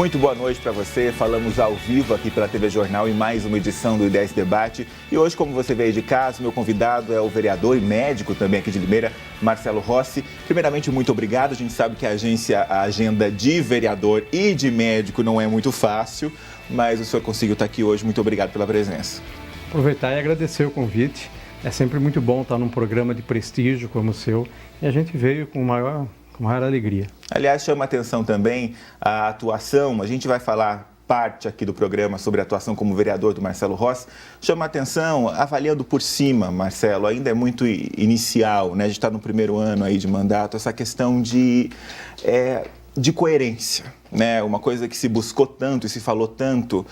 Muito boa noite para você. Falamos ao vivo aqui pela TV Jornal em mais uma edição do I10 Debate. E hoje, como você veio de casa, meu convidado é o vereador e médico também aqui de Limeira, Marcelo Rossi. Primeiramente, muito obrigado. A gente sabe que a agenda de vereador e de médico não é muito fácil, mas o senhor conseguiu estar aqui hoje. Muito obrigado pela presença. Aproveitar e agradecer o convite. É sempre muito bom estar num programa de prestígio como o seu. E a gente veio com maior alegria. Aliás, chama atenção também a atuação, a gente vai falar parte aqui do programa sobre a atuação como vereador do Marcelo Rossi. Chama atenção, avaliando por cima, Marcelo, ainda é muito inicial, né? A gente está no primeiro ano aí de mandato, essa questão de coerência, né? Uma coisa que se buscou tanto e se falou tanto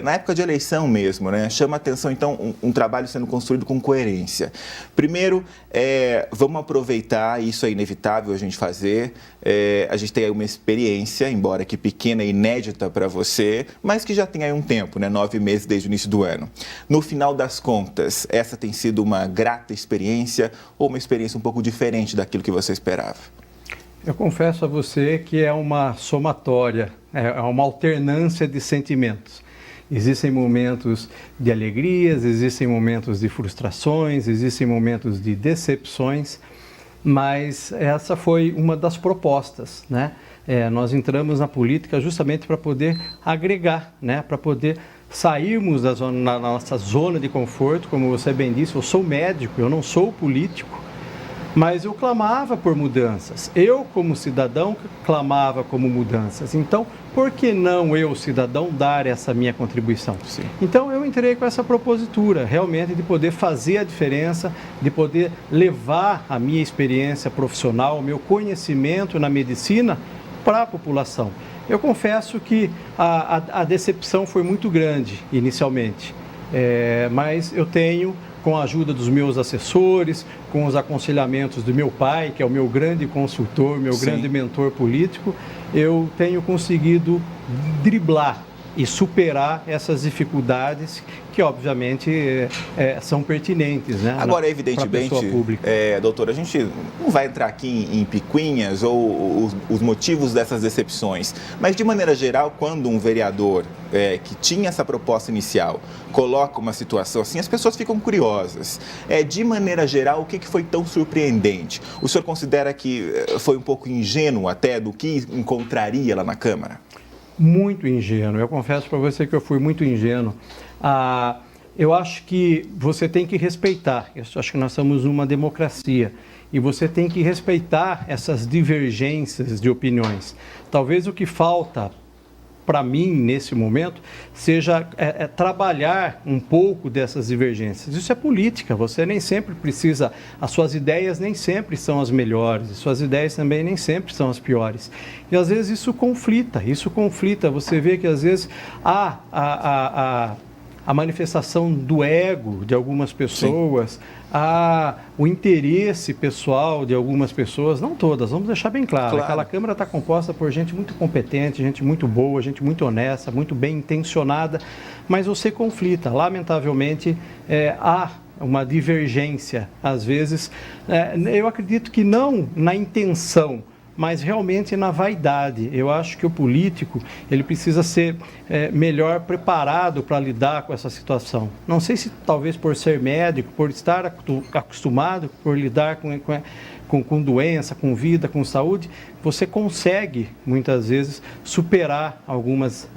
na época de eleição mesmo, né? Chama atenção, então, um trabalho sendo construído com coerência. Primeiro, vamos aproveitar, isso é inevitável a gente fazer, a gente tem aí uma experiência, embora que pequena e inédita para você, mas que já tem aí um tempo, né? 9 meses desde o início do ano. No final das contas, essa tem sido uma grata experiência ou uma experiência um pouco diferente daquilo que você esperava? Eu confesso a você que é uma somatória, é uma alternância de sentimentos. Existem momentos de alegrias, existem momentos de frustrações, existem momentos de decepções, mas essa foi uma das propostas, né? Nós entramos na política justamente para poder agregar, né? Para poder sairmos da nossa zona de conforto, como você bem disse, eu sou médico, eu não sou político. Mas eu clamava por mudanças. Eu, como cidadão, clamava como mudanças. Então, por que não eu, cidadão, dar essa minha contribuição? Sim. Então, eu entrei com essa propositura, realmente, de poder fazer a diferença, de poder levar a minha experiência profissional, o meu conhecimento na medicina para a população. Eu confesso que a decepção foi muito grande, inicialmente, mas eu tenho, com a ajuda dos meus assessores, com os aconselhamentos do meu pai, que é o meu grande consultor, meu grande mentor político, eu tenho conseguido driblar e superar essas dificuldades que, obviamente, são pertinentes, né? Agora, evidentemente, doutor, a gente não vai entrar aqui em picuinhas ou os motivos dessas decepções, mas, de maneira geral, quando um vereador que tinha essa proposta inicial coloca uma situação assim, as pessoas ficam curiosas. De maneira geral, o que foi tão surpreendente? O senhor considera que foi um pouco ingênuo até do que encontraria lá na Câmara? Muito ingênuo. Eu confesso para você que eu fui muito ingênuo. Eu acho que você tem que respeitar. Eu acho que nós somos uma democracia e você tem que respeitar essas divergências de opiniões. Talvez o que falta para mim, nesse momento, seja trabalhar um pouco dessas divergências. Isso é política, você nem sempre precisa, as suas ideias nem sempre são as melhores, as suas ideias também nem sempre são as piores. E às vezes isso conflita, você vê que às vezes há a manifestação do ego de algumas pessoas, o interesse pessoal de algumas pessoas, não todas, vamos deixar bem claro. Aquela Câmara está composta por gente muito competente, gente muito boa, gente muito honesta, muito bem intencionada, mas você conflita. Lamentavelmente, há uma divergência, às vezes, eu acredito que não na intenção, mas realmente na vaidade. Eu acho que o político, ele precisa ser melhor preparado para lidar com essa situação. Não sei se talvez por ser médico, por estar acostumado, por lidar com doença, com vida, com saúde, você consegue, muitas vezes, superar algumas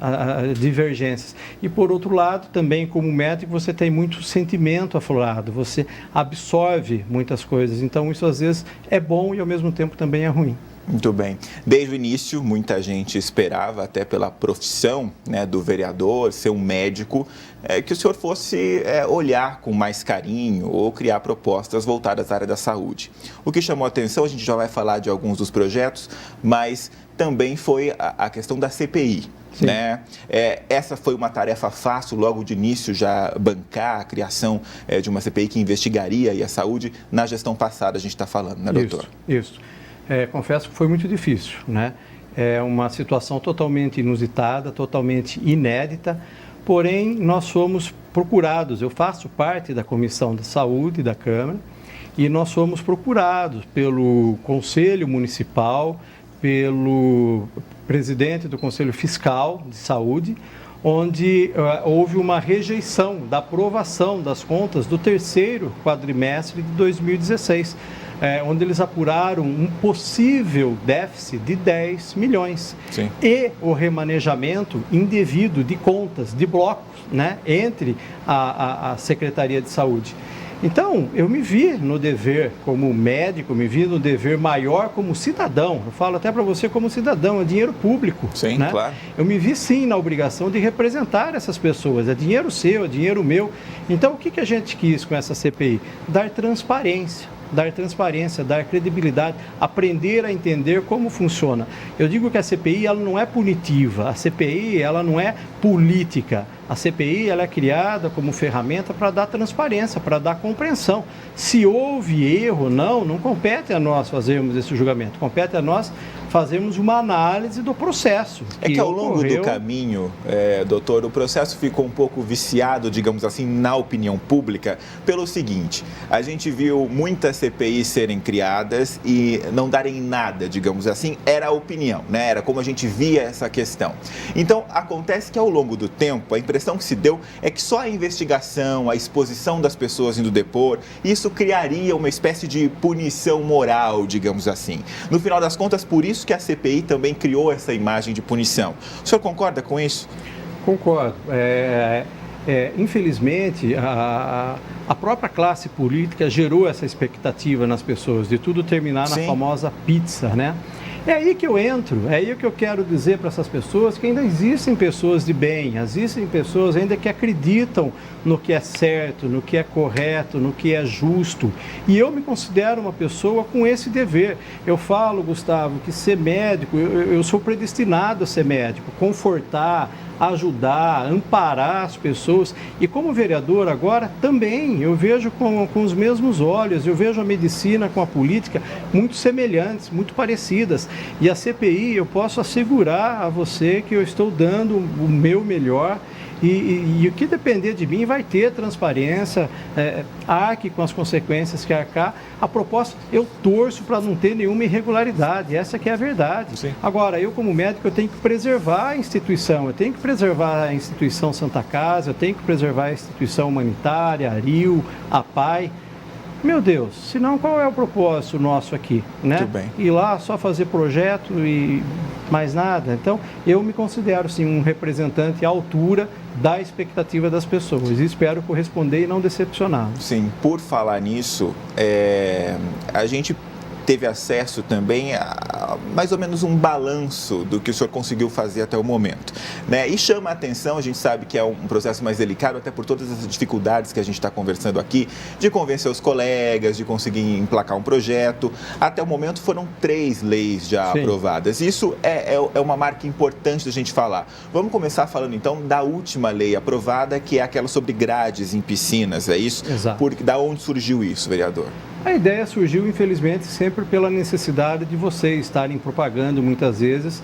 divergências. E, por outro lado, também como médico, você tem muito sentimento aflorado, você absorve muitas coisas. Então, isso às vezes é bom e, ao mesmo tempo, também é ruim. Muito bem. Desde o início, muita gente esperava, até pela profissão, né, do vereador, ser um médico, que o senhor fosse olhar com mais carinho ou criar propostas voltadas à área da saúde. O que chamou a atenção, a gente já vai falar de alguns dos projetos, mas também foi a questão da CPI. Né? Essa foi uma tarefa fácil, logo de início, já bancar a criação de uma CPI que investigaria a saúde. Na gestão passada a gente está falando, né, doutor? Isso. Confesso que foi muito difícil, né? É uma situação totalmente inusitada, totalmente inédita, porém nós fomos procurados, eu faço parte da Comissão de Saúde da Câmara, e nós fomos procurados pelo Conselho Municipal, pelo presidente do Conselho Fiscal de Saúde, onde houve uma rejeição da aprovação das contas do terceiro quadrimestre de 2016, onde eles apuraram um possível déficit de 10 milhões. Sim. E o remanejamento indevido de contas, de blocos, né, entre a Secretaria de Saúde. Então, eu me vi no dever como médico, me vi no dever maior como cidadão. Eu falo até para você como cidadão, é dinheiro público. Sim, né? claro. Eu me vi sim na obrigação de representar essas pessoas. É dinheiro seu, é dinheiro meu. Então, o que a gente quis com essa CPI? Dar transparência, dar credibilidade, aprender a entender como funciona. Eu digo que a CPI ela não é punitiva, a CPI ela não é política. A CPI ela é criada como ferramenta para dar transparência, para dar compreensão. Se houve erro ou não compete a nós fazermos esse julgamento, compete a nós fazermos uma análise do processo. É que ao longo do caminho, doutor, o processo ficou um pouco viciado, digamos assim, na opinião pública, pelo seguinte: a gente viu muitas CPIs serem criadas e não darem nada, digamos assim, era a opinião, né? Era como a gente via essa questão. Então, acontece que ao longo do tempo, a impressão que se deu é que só a investigação, a exposição das pessoas indo depor, isso criaria uma espécie de punição moral, digamos assim. No final das contas, por isso que a CPI também criou essa imagem de punição. O senhor concorda com isso? Concordo. Infelizmente, a própria classe política gerou essa expectativa nas pessoas de tudo terminar na famosa pizza, né? É aí que eu entro, é aí que eu quero dizer para essas pessoas que ainda existem pessoas de bem, existem pessoas ainda que acreditam no que é certo, no que é correto, no que é justo. E eu me considero uma pessoa com esse dever. Eu falo, Gustavo, que ser médico, eu sou predestinado a ser médico, confortar, ajudar, amparar as pessoas. E como vereador agora, também eu vejo com os mesmos olhos, eu vejo a medicina com a política muito semelhantes, muito parecidas. E a CPI, eu posso assegurar a você que eu estou dando o meu melhor. E o que depender de mim vai ter transparência, arque com as consequências que arcar. A proposta, eu torço para não ter nenhuma irregularidade, essa que é a verdade. Sim. Agora, eu como médico, eu tenho que preservar a instituição, eu tenho que preservar a instituição Santa Casa, eu tenho que preservar a instituição humanitária, a RIU, a PAI. Meu Deus, senão qual é o propósito nosso aqui, né? Muito bem. Ir lá só fazer projeto e mais nada. Então, eu me considero, sim, um representante à altura da expectativa das pessoas e espero corresponder e não decepcioná-los. Sim, por falar nisso, a gente teve acesso também a mais ou menos um balanço do que o senhor conseguiu fazer até o momento, né? E chama a atenção, a gente sabe que é um processo mais delicado, até por todas as dificuldades que a gente está conversando aqui, de convencer os colegas, de conseguir emplacar um projeto. Até o momento foram 3 leis já aprovadas. Isso é uma marca importante da gente falar. Vamos começar falando então da última lei aprovada, que é aquela sobre grades em piscinas, é isso? Exato. Da onde surgiu isso, vereador? A ideia surgiu, infelizmente, sempre pela necessidade de vocês estarem propagando, muitas vezes,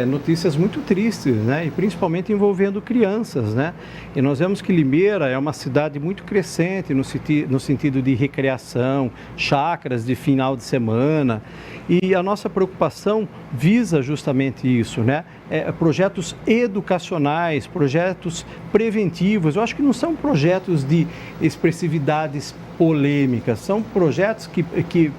notícias muito tristes, né? E principalmente envolvendo crianças, né? E nós vemos que Limeira é uma cidade muito crescente no sentido de recreação, chácaras de final de semana. E a nossa preocupação visa justamente isso, né? Projetos educacionais, projetos preventivos. Eu acho que não são projetos de expressividades polêmicas, são projetos que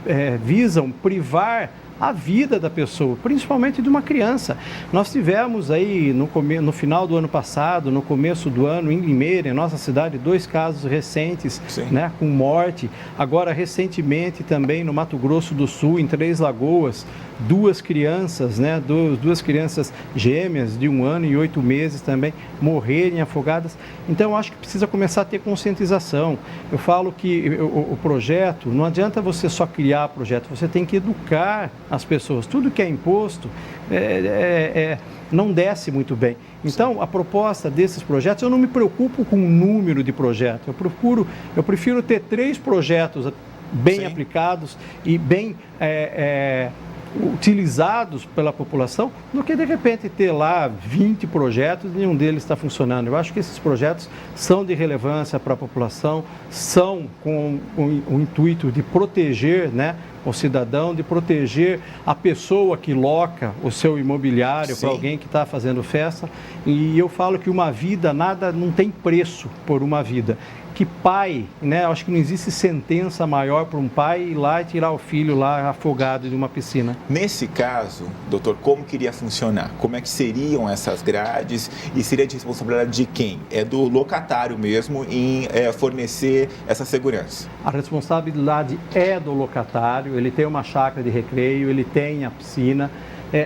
visam privar a vida da pessoa, principalmente de uma criança. Nós tivemos aí no final do ano passado, no começo do ano, em Limeira, em nossa cidade, 2 casos recentes, né, com morte. Agora, recentemente, também no Mato Grosso do Sul, em Três Lagoas, 2 crianças, né, 2 crianças gêmeas de 1 ano e 8 meses também morrerem afogadas. Então, eu acho que precisa começar a ter conscientização. Eu falo que o projeto, não adianta você só criar projeto, você tem que educar as pessoas. Tudo que é imposto não desce muito bem. Então, a proposta desses projetos, eu não me preocupo com o número de projetos. Eu prefiro ter 3 projetos bem aplicados e bem utilizados pela população, do que de repente ter lá 20 projetos e nenhum deles está funcionando. Eu acho que esses projetos são de relevância para a população, são com o intuito de proteger, né, o cidadão, de proteger a pessoa que loca o seu imobiliário para alguém que está fazendo festa. E eu falo que uma vida, não tem preço por uma vida. Que pai, né? Eu acho que não existe sentença maior para um pai ir lá e tirar o filho lá afogado de uma piscina. Nesse caso, doutor, como que iria funcionar? Como é que seriam essas grades e seria de responsabilidade de quem? É do locatário mesmo em fornecer essa segurança? A responsabilidade é do locatário, ele tem uma chácara de recreio, ele tem a piscina.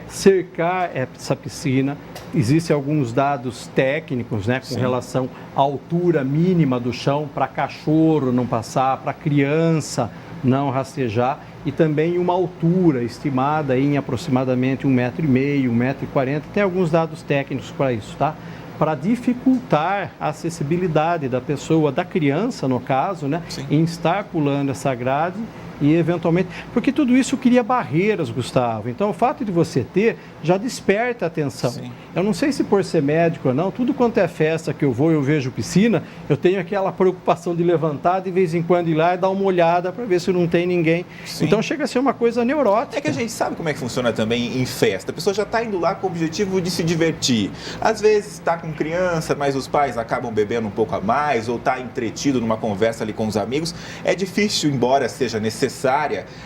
Cercar essa piscina. Existem alguns dados técnicos, né, com relação à altura mínima do chão para cachorro não passar, para criança não rastejar, e também uma altura estimada em aproximadamente 1,5 m, 1,40 m. Tem alguns dados técnicos para isso, tá? Para dificultar a acessibilidade da pessoa, da criança no caso, né, em estar pulando essa grade. E eventualmente, porque tudo isso cria barreiras, Gustavo. Então, o fato de você ter já desperta a atenção. Eu não sei se por ser médico ou não, tudo quanto é festa que eu vou, eu vejo piscina, eu tenho aquela preocupação de levantar de vez em quando, ir lá e dar uma olhada para ver se não tem ninguém. Então, chega a ser uma coisa neurótica. É que a gente sabe como é que funciona também em festa. A pessoa já está indo lá com o objetivo de se divertir. Às vezes está com criança, mas os pais acabam bebendo um pouco a mais, ou está entretido numa conversa ali com os amigos. É difícil, embora seja necessária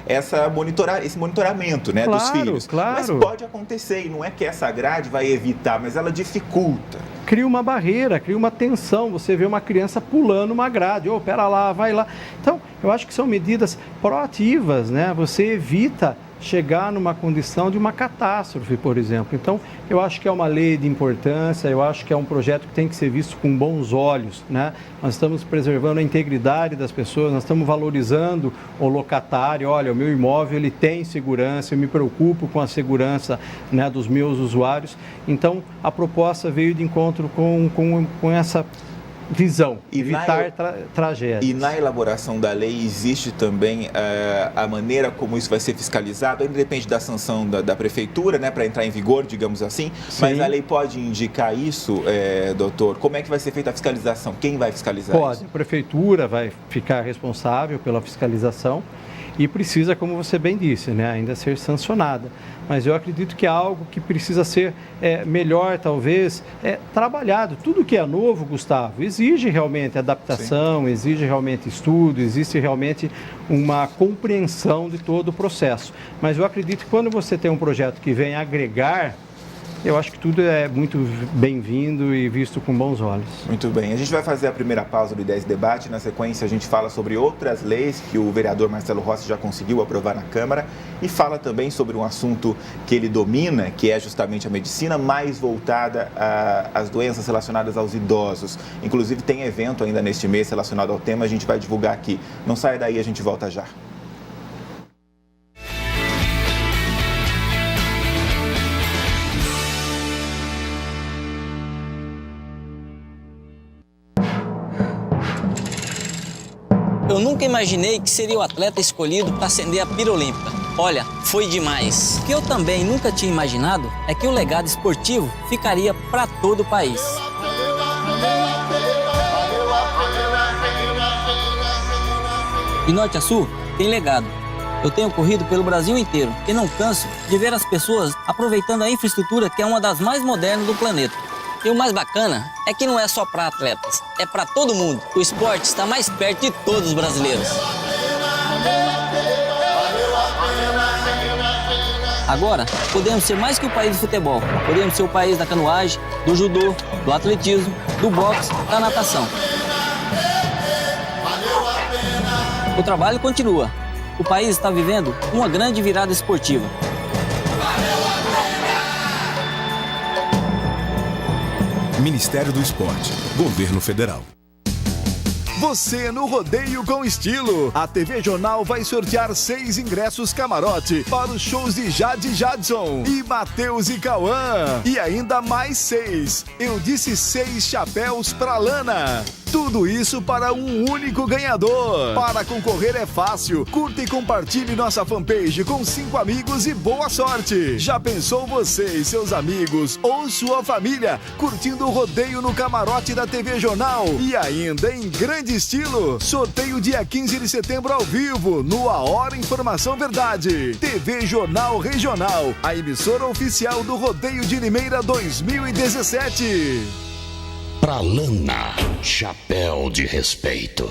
esse monitoramento, né, dos filhos. Mas pode acontecer, e não é que essa grade vai evitar, mas ela dificulta. Cria uma barreira, cria uma tensão. Você vê uma criança pulando uma grade, pera lá, vai lá. Então, eu acho que são medidas proativas, né? Você evita chegar numa condição de uma catástrofe, por exemplo. Então, eu acho que é uma lei de importância, eu acho que é um projeto que tem que ser visto com bons olhos, né? Nós estamos preservando a integridade das pessoas, nós estamos valorizando o locatário. Olha, o meu imóvel ele tem segurança, eu me preocupo com a segurança, né, dos meus usuários. Então, a proposta veio de encontro com essa visão, evitar tragédias. E na elaboração da lei existe também a maneira como isso vai ser fiscalizado, ainda depende da sanção da prefeitura, né, para entrar em vigor, digamos assim, mas a lei pode indicar isso, doutor? Como é que vai ser feita a fiscalização? Quem vai fiscalizar isso? A prefeitura vai ficar responsável pela fiscalização e precisa, como você bem disse, né, ainda ser sancionada. Mas eu acredito que é algo que precisa ser melhor, talvez, trabalhado. Tudo que é novo, Gustavo, exige realmente adaptação, exige realmente estudo, existe realmente uma compreensão de todo o processo. Mas eu acredito que quando você tem um projeto que vem agregar, eu acho que tudo é muito bem-vindo e visto com bons olhos. Muito bem. A gente vai fazer a primeira pausa do Ideias Debate. Na sequência, a gente fala sobre outras leis que o vereador Marcelo Rossi já conseguiu aprovar na Câmara e fala também sobre um assunto que ele domina, que é justamente a medicina mais voltada às doenças relacionadas aos idosos. Inclusive, tem evento ainda neste mês relacionado ao tema, a gente vai divulgar aqui. Não saia daí, a gente volta já. Eu nunca imaginei que seria o atleta escolhido para acender a pira olímpica. Olha, foi demais. O que eu também nunca tinha imaginado é que o legado esportivo ficaria para todo o país. De norte a sul, tem legado. Eu tenho corrido pelo Brasil inteiro e não canso de ver as pessoas aproveitando a infraestrutura que é uma das mais modernas do planeta. E o mais bacana é que não é só para atletas, é para todo mundo. O esporte está mais perto de todos os brasileiros. Agora, podemos ser mais que o país do futebol. Podemos ser o país da canoagem, do judô, do atletismo, do boxe, da natação. O trabalho continua. O país está vivendo uma grande virada esportiva. Ministério do Esporte, Governo Federal. Você no Rodeio com Estilo. A TV Jornal vai sortear 6 ingressos camarote para os shows de Jade Jadson e Matheus e Cauã. E ainda mais 6. Eu disse 6 chapéus pra Lana. Tudo isso para um único ganhador. Para concorrer é fácil. Curta e compartilhe nossa fanpage com 5 amigos e boa sorte. Já pensou você e seus amigos ou sua família curtindo o rodeio no camarote da TV Jornal? E ainda em grande estilo. Sorteio dia 15 de setembro ao vivo no A Hora Informação Verdade. TV Jornal Regional, a emissora oficial do Rodeio de Limeira 2017. Pra Lana, chapéu de respeito.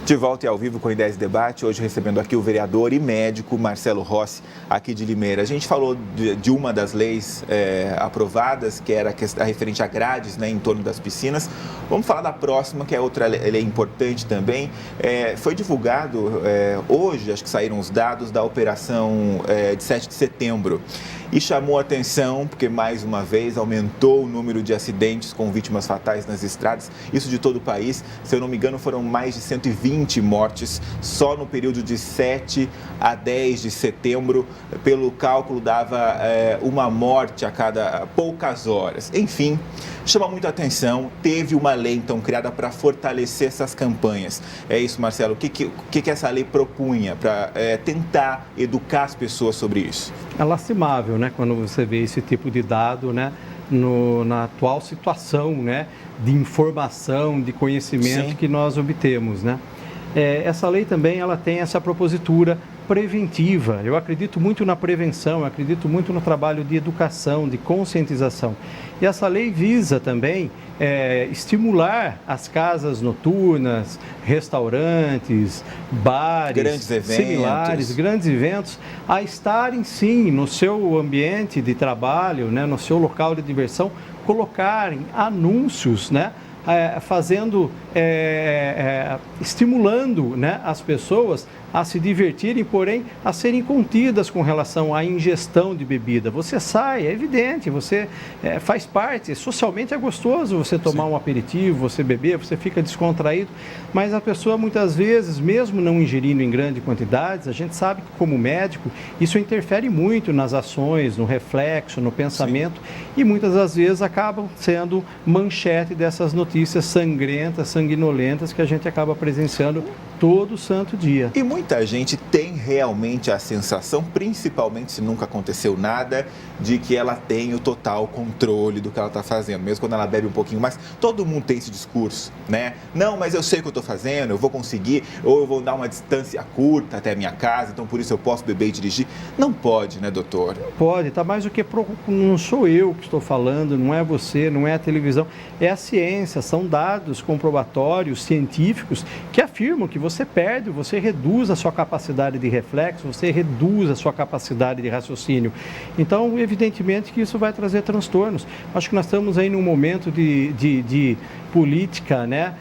De volta e ao vivo com o Ideias Debate, hoje recebendo aqui o vereador e médico Marcelo Rossi, aqui de Limeira. A gente falou de uma das leis aprovadas, que era a referente a grades, né, em torno das piscinas. Vamos falar da próxima, que é outra lei importante também. Foi divulgado hoje, acho que saíram os dados da operação de 7 de setembro. E chamou a atenção porque, mais uma vez, aumentou o número de acidentes com vítimas fatais nas estradas, isso de todo o país. Se eu não me engano, foram mais de 120 mortes só no período de 7 a 10 de setembro. Pelo cálculo, dava uma morte a cada poucas horas. Enfim, chama muita atenção. Teve uma lei, então, criada para fortalecer essas campanhas. É isso, Marcelo. O que essa lei propunha para tentar educar as pessoas sobre isso? É lastimável, né, quando você vê esse tipo de dado, né, na atual situação, né, de informação, de conhecimento Sim. que nós obtemos, né. Essa lei também, ela tem essa propositura preventiva. Eu acredito muito na prevenção, eu acredito muito no trabalho de educação, de conscientização. E essa lei visa também estimular as casas noturnas, restaurantes, bares, grandes eventos, a estarem sim no seu ambiente de trabalho, né, no seu local de diversão, colocarem anúncios, né, estimulando, né, as pessoas a se divertirem, porém a serem contidas com relação à ingestão de bebida. Você sai, é evidente, você faz parte, socialmente é gostoso você tomar Sim. um aperitivo, você beber, você fica descontraído, mas a pessoa muitas vezes, mesmo não ingerindo em grandes quantidades, a gente sabe que como médico, isso interfere muito nas ações, no reflexo, no pensamento Sim. e muitas das vezes acabam sendo manchete dessas notícias sangrentas, sanguinolentas que a gente acaba presenciando todo santo dia. E muita gente tem realmente a sensação, principalmente se nunca aconteceu nada, de que ela tem o total controle do que ela está fazendo, mesmo quando ela bebe um pouquinho mais. Todo mundo tem esse discurso, né? Não, mas eu sei o que eu estou fazendo, eu vou conseguir, ou eu vou dar uma distância curta até a minha casa, então por isso eu posso beber e dirigir. Não pode, né, doutor? Não pode, tá mais do que... Não sou eu que estou falando, não é você, não é a televisão, é a ciência, são dados comprobatórios, científicos, que afirmam que você perde, você reduz a sua capacidade de reflexo, você reduz a sua capacidade de raciocínio. Então, evidentemente que isso vai trazer transtornos. Acho que nós estamos aí num momento de política, né?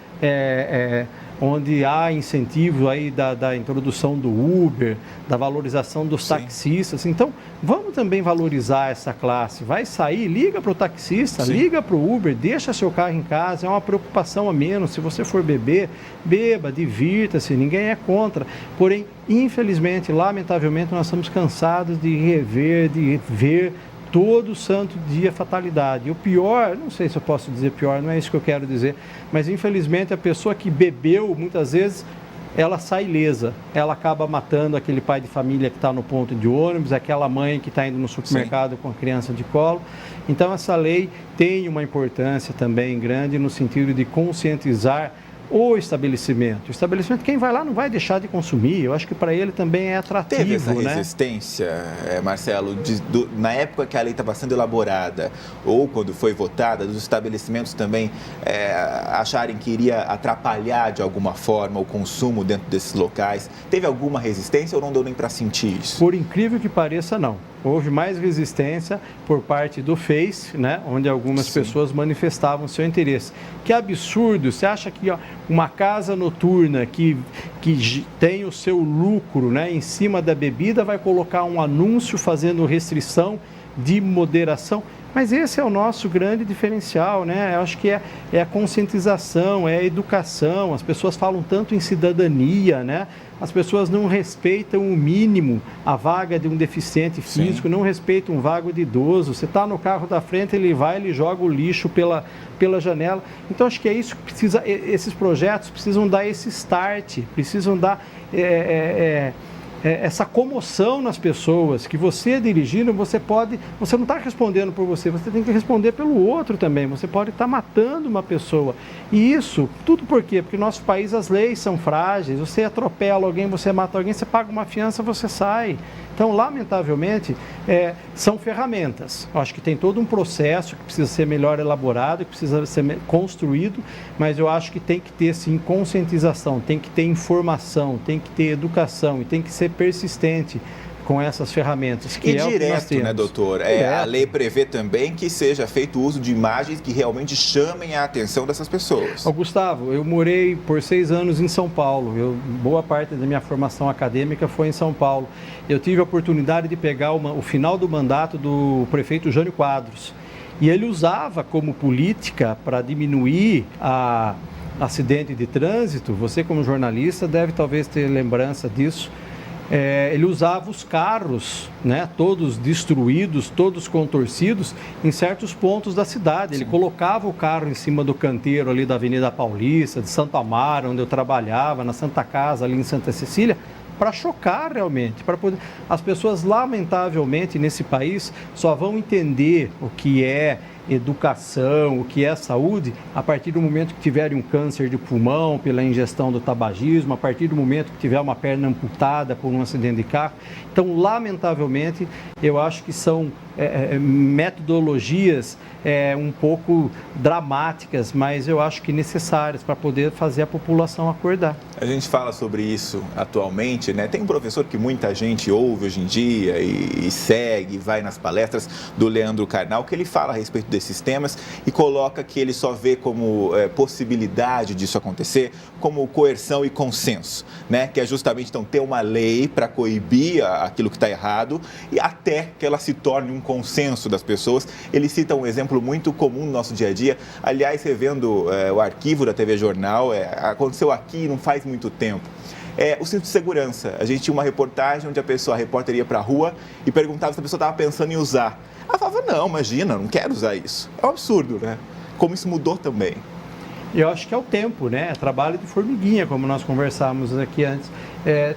Onde há incentivo aí da introdução do Uber, da valorização dos Sim. taxistas. Então, vamos também valorizar essa classe. Vai sair, liga para o taxista, Sim. liga para o Uber, deixa seu carro em casa, é uma preocupação a menos. Se você for beber, beba, divirta-se, ninguém é contra. Porém, infelizmente, lamentavelmente, nós estamos cansados de ver todo santo dia fatalidade. E o pior, não sei se eu posso dizer pior, não é isso que eu quero dizer, mas infelizmente a pessoa que bebeu, muitas vezes, ela sai ilesa. Ela acaba matando aquele pai de família que está no ponto de ônibus, aquela mãe que está indo no supermercado Sim. com a criança de colo. Então essa lei tem uma importância também grande no sentido de conscientizar o estabelecimento. O estabelecimento, quem vai lá não vai deixar de consumir. Eu acho que para ele também é atrativo. Teve essa né? resistência, Marcelo, na época que a lei estava sendo elaborada ou quando foi votada, dos estabelecimentos também acharem que iria atrapalhar de alguma forma o consumo dentro desses locais? Teve alguma resistência ou não deu nem para sentir isso? Por incrível que pareça, não. Houve mais resistência por parte do Face, né, onde algumas pessoas manifestavam seu interesse. Que absurdo! Você acha que uma casa noturna que tem o seu lucro, né, em cima da bebida vai colocar um anúncio fazendo restrição de moderação? Mas esse é o nosso grande diferencial, né? Eu acho que é a conscientização, é a educação. As pessoas falam tanto em cidadania, né? As pessoas não respeitam o mínimo, a vaga de um deficiente físico, não respeitam um vago de idoso. Você está no carro da frente, ele joga o lixo pela janela. Então, acho que é isso que precisa, esses projetos precisam dar esse start, precisam dar essa comoção nas pessoas, que você dirigindo, você não está respondendo por você tem que responder pelo outro também, você pode estar matando uma pessoa. E isso, tudo por quê? Porque no nosso país as leis são frágeis, você atropela alguém, você mata alguém, você paga uma fiança, você sai. Então, lamentavelmente, são ferramentas. Eu acho que tem todo um processo que precisa ser melhor elaborado, que precisa ser construído, mas eu acho que tem que ter, sim, conscientização, tem que ter informação, tem que ter educação e tem que ser persistente com essas ferramentas. Que é direto, o que nós temos. Né, doutor? A lei prevê também que seja feito uso de imagens que realmente chamem a atenção dessas pessoas. Gustavo, eu morei por 6 anos em São Paulo. Boa parte da minha formação acadêmica foi em São Paulo. Eu tive a oportunidade de pegar o final do mandato do prefeito Jânio Quadros. E ele usava como política para diminuir acidente de trânsito. Você, como jornalista, deve talvez ter lembrança disso. Ele usava os carros, né, todos destruídos, todos contorcidos, em certos pontos da cidade. Ele colocava o carro em cima do canteiro ali da Avenida Paulista, de Santo Amaro, onde eu trabalhava, na Santa Casa, ali em Santa Cecília, para chocar realmente, para poder... As pessoas, lamentavelmente, nesse país, só vão entender o que é educação, o que é saúde, a partir do momento que tiverem um câncer de pulmão pela ingestão do tabagismo, a partir do momento que tiver uma perna amputada por um acidente de carro. Então, lamentavelmente, eu acho que são metodologias um pouco dramáticas, mas eu acho que necessárias para poder fazer a população acordar. A gente fala sobre isso atualmente, né? Tem um professor que muita gente ouve hoje em dia e segue, vai nas palestras do Leandro Carnal, que ele fala a respeito desses temas e coloca que ele só vê como possibilidade disso acontecer como coerção e consenso, né? Que é justamente então ter uma lei para coibir aquilo que está errado e até que ela se torne um consenso das pessoas. Ele cita um exemplo muito comum no nosso dia a dia. Aliás, revendo o arquivo da TV Jornal, aconteceu aqui não faz muito tempo. O cinto de segurança. A gente tinha uma reportagem onde a repórter ia para a rua e perguntava se a pessoa estava pensando em usar. Ela falava, não, imagina, não quero usar isso. É um absurdo, né? Como isso mudou também. Eu acho que é o tempo, né? É trabalho de formiguinha, como nós conversávamos aqui antes.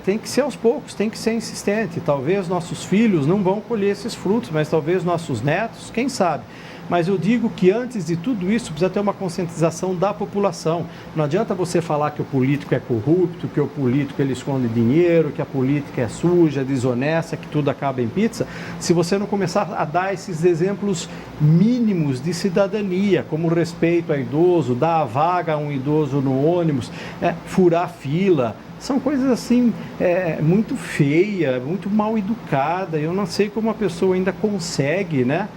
Tem que ser aos poucos, tem que ser insistente. Talvez nossos filhos não vão colher esses frutos, mas talvez nossos netos, quem sabe. Mas eu digo que antes de tudo isso precisa ter uma conscientização da população. Não adianta você falar que o político é corrupto, que o político ele esconde dinheiro, que a política é suja, desonesta, que tudo acaba em pizza, se você não começar a dar esses exemplos mínimos de cidadania, como respeito a idoso, dar a vaga a um idoso no ônibus, furar fila. São coisas assim, muito feias, muito mal educadas. Eu não sei como a pessoa ainda consegue, né?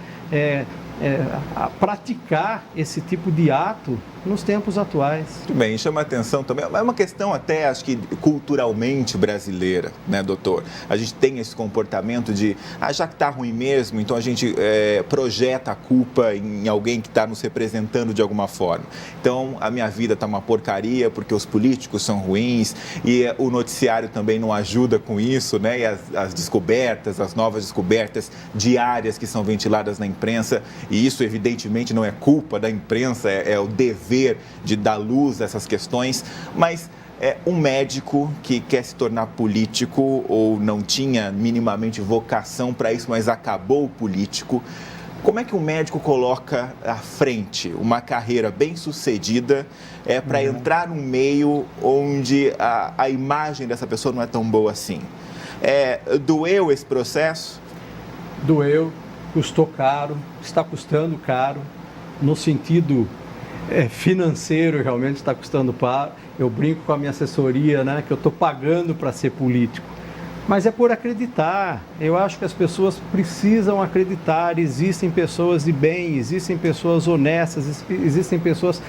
A praticar esse tipo de ato nos tempos atuais. Muito bem, chama a atenção também, é uma questão até, acho que culturalmente brasileira, né, doutor? A gente tem esse comportamento de, já que está ruim mesmo, então a gente projeta a culpa em alguém que está nos representando de alguma forma. Então, a minha vida está uma porcaria porque os políticos são ruins e o noticiário também não ajuda com isso, né? E as descobertas, as novas descobertas diárias que são ventiladas na imprensa, e isso evidentemente não é culpa da imprensa, é o dever de dar luz a essas questões, mas um médico que quer se tornar político ou não tinha minimamente vocação para isso, mas acabou político, Como é que um médico coloca à frente uma carreira bem-sucedida para entrar num meio onde a imagem dessa pessoa não é tão boa assim? Doeu esse processo? Doeu, custou caro, está custando caro, no sentido financeiro realmente está custando caro. Eu brinco com a minha assessoria, né, que eu estou pagando para ser político. Mas é por acreditar. Eu acho que as pessoas precisam acreditar. Existem pessoas de bem, existem pessoas honestas, existem pessoas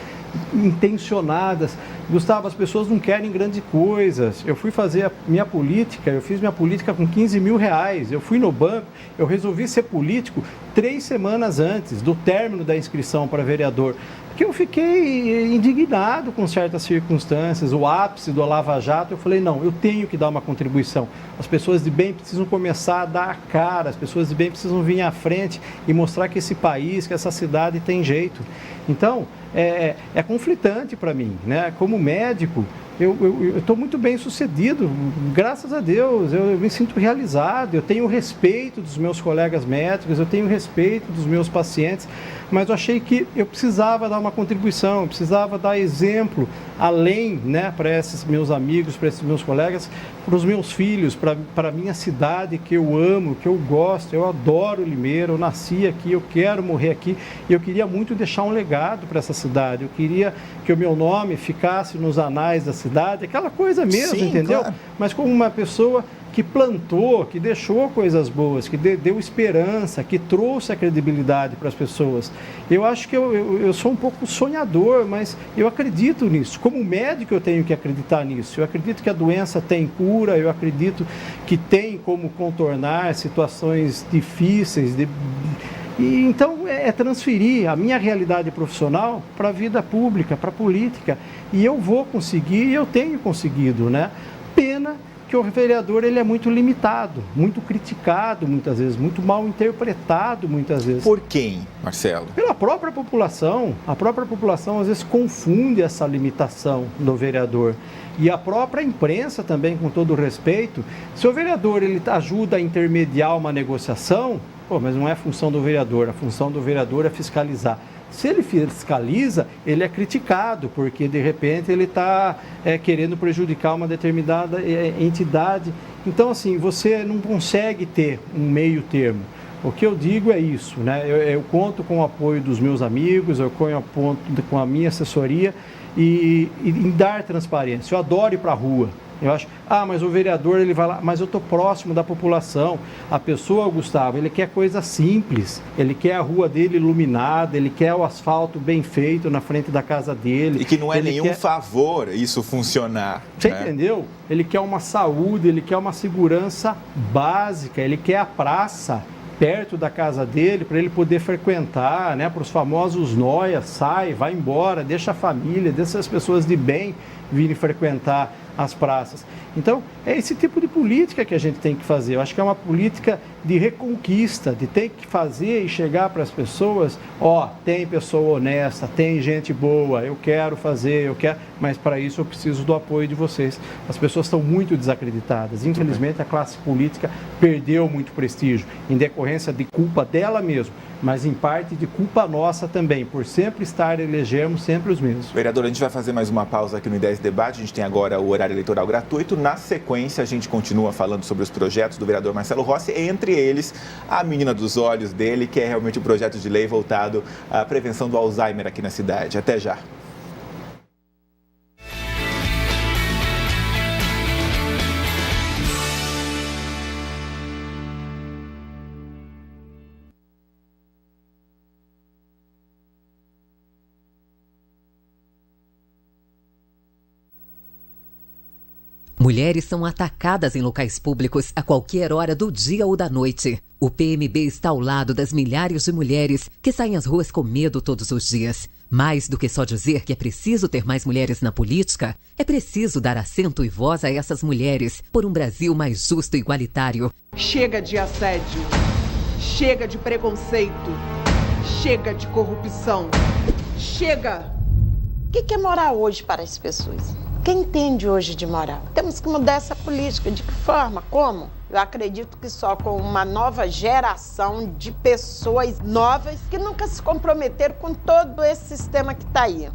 intencionadas. Gustavo, as pessoas não querem grandes coisas. Eu fui fazer a minha política, eu fiz minha política com 15 mil reais. Eu fui no banco, eu resolvi ser político 3 semanas antes do término da inscrição para vereador. Porque eu fiquei indignado com certas circunstâncias, o ápice do Lava Jato, eu falei, não, eu tenho que dar uma contribuição. As pessoas de bem precisam começar a dar a cara, as pessoas de bem precisam vir à frente e mostrar que esse país, que essa cidade tem jeito. Então, é conflitante para mim, né? Como médico, eu estou muito bem sucedido, graças a Deus, eu me sinto realizado, eu tenho respeito dos meus colegas médicos, eu tenho respeito dos meus pacientes, mas eu achei que eu precisava dar uma contribuição, eu precisava dar exemplo além, né, para esses meus amigos, para esses meus colegas, para os meus filhos, para a minha cidade que eu amo, que eu gosto, eu adoro Limeira, eu nasci aqui, eu quero morrer aqui, e eu queria muito deixar um legado para essa cidade, eu queria que o meu nome ficasse nos anais da cidade, aquela coisa mesmo, sim, entendeu? Claro. Mas como uma pessoa que plantou, que deixou coisas boas, que deu esperança, que trouxe a credibilidade para as pessoas. Eu acho que eu sou um pouco sonhador, mas eu acredito nisso. Como médico eu tenho que acreditar nisso. Eu acredito que a doença tem cura, eu acredito que tem como contornar situações difíceis. E então transferir a minha realidade profissional para a vida pública, para a política. E eu vou conseguir, e eu tenho conseguido, né? Pena que o vereador ele é muito limitado, muito criticado muitas vezes, muito mal interpretado muitas vezes. Por quem, Marcelo? Pela própria população. A própria população às vezes confunde essa limitação do vereador. E a própria imprensa também, com todo o respeito, se o vereador ele ajuda a intermediar uma negociação, mas não é função do vereador, a função do vereador é fiscalizar. Se ele fiscaliza, ele é criticado, porque de repente ele está querendo prejudicar uma determinada entidade. Então, assim, você não consegue ter um meio termo. O que eu digo é isso, né? Eu conto com o apoio dos meus amigos, eu conto com a minha assessoria e em dar transparência. Eu adoro ir para a rua. Eu acho, mas o vereador ele vai lá, mas eu estou próximo da população. A pessoa, Gustavo, ele quer coisa simples, ele quer a rua dele iluminada, ele quer o asfalto bem feito na frente da casa dele. E que não é nenhum favor isso funcionar. Você entendeu? Ele quer uma saúde, ele quer uma segurança básica, ele quer a praça perto da casa dele para ele poder frequentar, né? Para os famosos noias, sai, vai embora, deixa a família, deixa as pessoas de bem virem frequentar as praças. Então, é esse tipo de política que a gente tem que fazer. Eu acho que é uma política de reconquista, de ter que fazer e chegar para as pessoas, tem pessoa honesta, tem gente boa, eu quero fazer, mas para isso eu preciso do apoio de vocês. As pessoas estão muito desacreditadas. Infelizmente, a classe política perdeu muito prestígio, em decorrência de culpa dela mesma, mas em parte de culpa nossa também, por sempre elegermos sempre os mesmos. Vereador, a gente vai fazer mais uma pausa aqui no Ideias Debate, a gente tem agora o horário eleitoral gratuito, na sequência a gente continua falando sobre os projetos do vereador Marcelo Rossi, entre eles a menina dos olhos dele, que é realmente um projeto de lei voltado à prevenção do Alzheimer aqui na cidade. Até já. Mulheres são atacadas em locais públicos a qualquer hora do dia ou da noite. O PMB está ao lado das milhares de mulheres que saem às ruas com medo todos os dias. Mais do que só dizer que é preciso ter mais mulheres na política, é preciso dar assento e voz a essas mulheres por um Brasil mais justo e igualitário. Chega de assédio, chega de preconceito, chega de corrupção, chega! O que é moral hoje para as pessoas? Quem entende hoje de moral? Temos que mudar essa política. De que forma? Como? Eu acredito que só com uma nova geração de pessoas novas que nunca se comprometeram com todo esse sistema que está aí.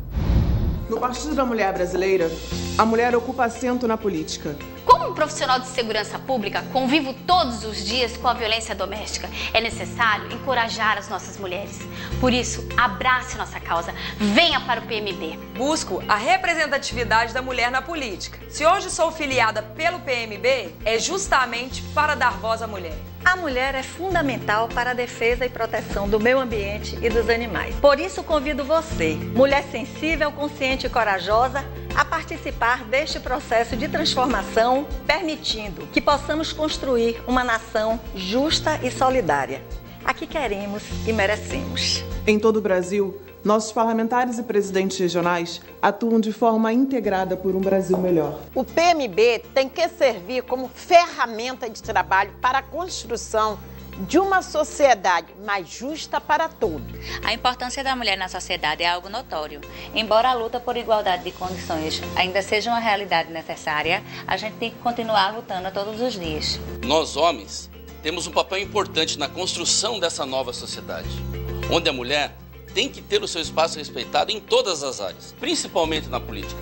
No Partido da Mulher Brasileira, a mulher ocupa assento na política. Como um profissional de segurança pública, convivo todos os dias com a violência doméstica. É necessário encorajar as nossas mulheres. Por isso, abrace nossa causa. Venha para o PMB. Busco a representatividade da mulher na política. Se hoje sou filiada pelo PMB, é justamente para dar voz à mulher. A mulher é fundamental para a defesa e proteção do meio ambiente e dos animais. Por isso, convido você, mulher sensível, consciente e corajosa, a participar deste processo de transformação, permitindo que possamos construir uma nação justa e solidária. A que queremos e merecemos. Em todo o Brasil, nossos parlamentares e presidentes regionais atuam de forma integrada por um Brasil melhor. O PMB tem que servir como ferramenta de trabalho para a construção de uma sociedade mais justa para todos. A importância da mulher na sociedade é algo notório. Embora a luta por igualdade de condições ainda seja uma realidade necessária, a gente tem que continuar lutando todos os dias. Nós, homens, temos um papel importante na construção dessa nova sociedade, onde a mulher tem que ter o seu espaço respeitado em todas as áreas, principalmente na política.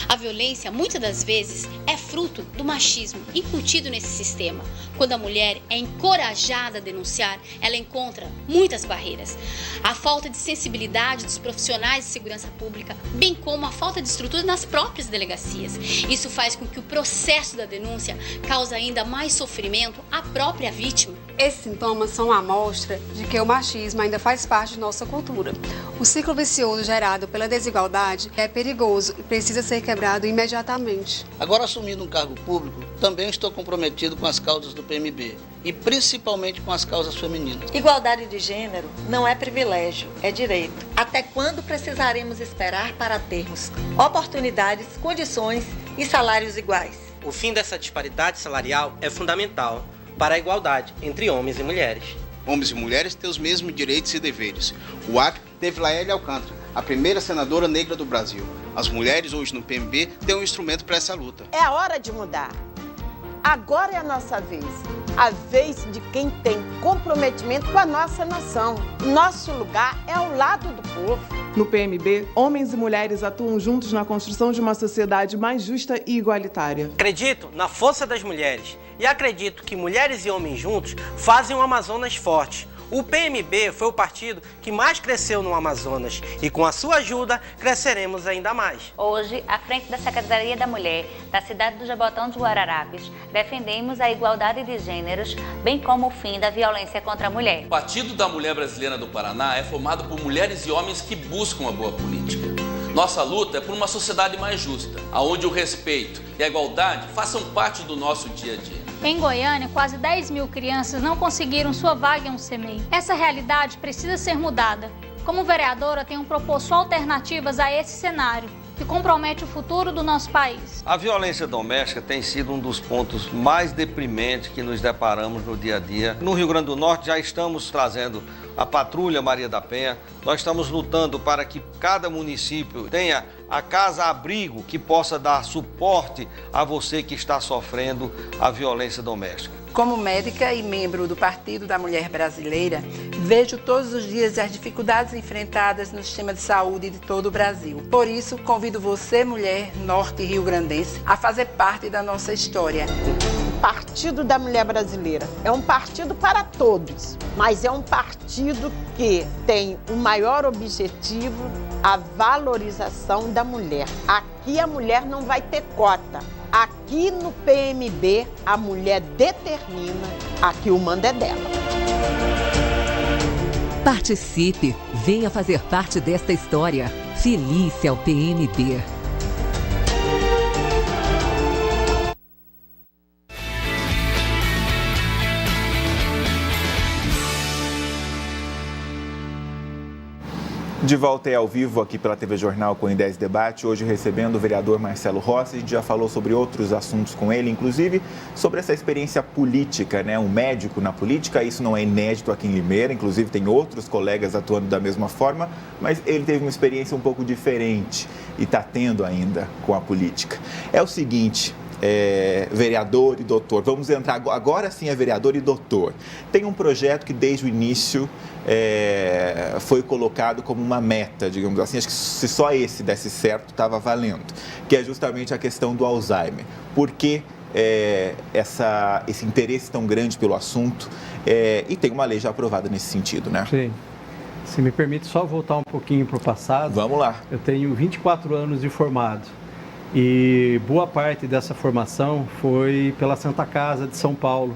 A violência, muitas das vezes, é fruto do machismo incutido nesse sistema. Quando a mulher é encorajada a denunciar, ela encontra muitas barreiras. A falta de sensibilidade dos profissionais de segurança pública, bem como a falta de estrutura nas próprias delegacias. Isso faz com que o processo da denúncia cause ainda mais sofrimento à própria vítima. Esses sintomas são a amostra de que o machismo ainda faz parte de nossa cultura. O ciclo vicioso gerado pela desigualdade é perigoso e precisa ser quebrado imediatamente. Agora, assumindo um cargo público, também estou comprometido com as causas do PMB e principalmente com as causas femininas. Igualdade de gênero não é privilégio, é direito. Até quando precisaremos esperar para termos oportunidades, condições e salários iguais? O fim dessa disparidade salarial é fundamental para a igualdade entre homens e mulheres. Homens e mulheres têm os mesmos direitos e deveres. O Acre teve Laélia Alcântara, a primeira senadora negra do Brasil. As mulheres hoje no PMB têm um instrumento para essa luta. É a hora de mudar. Agora é a nossa vez. A vez de quem tem comprometimento com a nossa nação. Nosso lugar é ao lado do povo. No PMB, homens e mulheres atuam juntos na construção de uma sociedade mais justa e igualitária. Acredito na força das mulheres e acredito que mulheres e homens juntos fazem um Amazonas forte. O PMB foi o partido que mais cresceu no Amazonas e com a sua ajuda cresceremos ainda mais. Hoje, à frente da Secretaria da Mulher da cidade do Jabotão de Guararapes, defendemos a igualdade de gêneros, bem como o fim da violência contra a mulher. O Partido da Mulher Brasileira do Paraná é formado por mulheres e homens que buscam a boa política. Nossa luta é por uma sociedade mais justa, onde o respeito e a igualdade façam parte do nosso dia a dia. Em Goiânia, quase 10 mil crianças não conseguiram sua vaga em um CMEI. Essa realidade precisa ser mudada. Como vereadora, tenho proposto alternativas a esse cenário, que compromete o futuro do nosso país. A violência doméstica tem sido um dos pontos mais deprimentes que nos deparamos no dia a dia. No Rio Grande do Norte já estamos trazendo a Patrulha Maria da Penha. Nós estamos lutando para que cada município tenha a casa-abrigo que possa dar suporte a você que está sofrendo a violência doméstica. Como médica e membro do Partido da Mulher Brasileira, vejo todos os dias as dificuldades enfrentadas no sistema de saúde de todo o Brasil. Por isso, convido você, mulher norte rio-grandense, a fazer parte da nossa história. O Partido da Mulher Brasileira é um partido para todos, mas é um partido que tem o maior objetivo, a valorização da mulher. Aqui a mulher não vai ter cota. Aqui no PMB, a mulher determina, aqui o mando é dela. Participe, venha fazer parte desta história. Filie-se ao PMB. De volta ao vivo aqui pela TV Jornal com o Em10 Debate, hoje recebendo o vereador Marcelo Rossi. A gente já falou sobre outros assuntos com ele, inclusive sobre essa experiência política, né? Um médico na política, isso não é inédito aqui em Limeira, inclusive tem outros colegas atuando da mesma forma, mas ele teve uma experiência um pouco diferente e está tendo ainda com a política. É o seguinte... vereador e doutor, vamos entrar agora sim, é vereador e doutor. Tem um projeto que desde o início foi colocado como uma meta, digamos assim, acho que se só esse desse certo estava valendo, que é justamente a questão do Alzheimer. Por que esse interesse tão grande pelo assunto? E tem uma lei já aprovada nesse sentido, né? Sim. Se me permite só voltar um pouquinho para o passado. Vamos lá. Eu tenho 24 anos de formado. E boa parte dessa formação foi pela Santa Casa de São Paulo.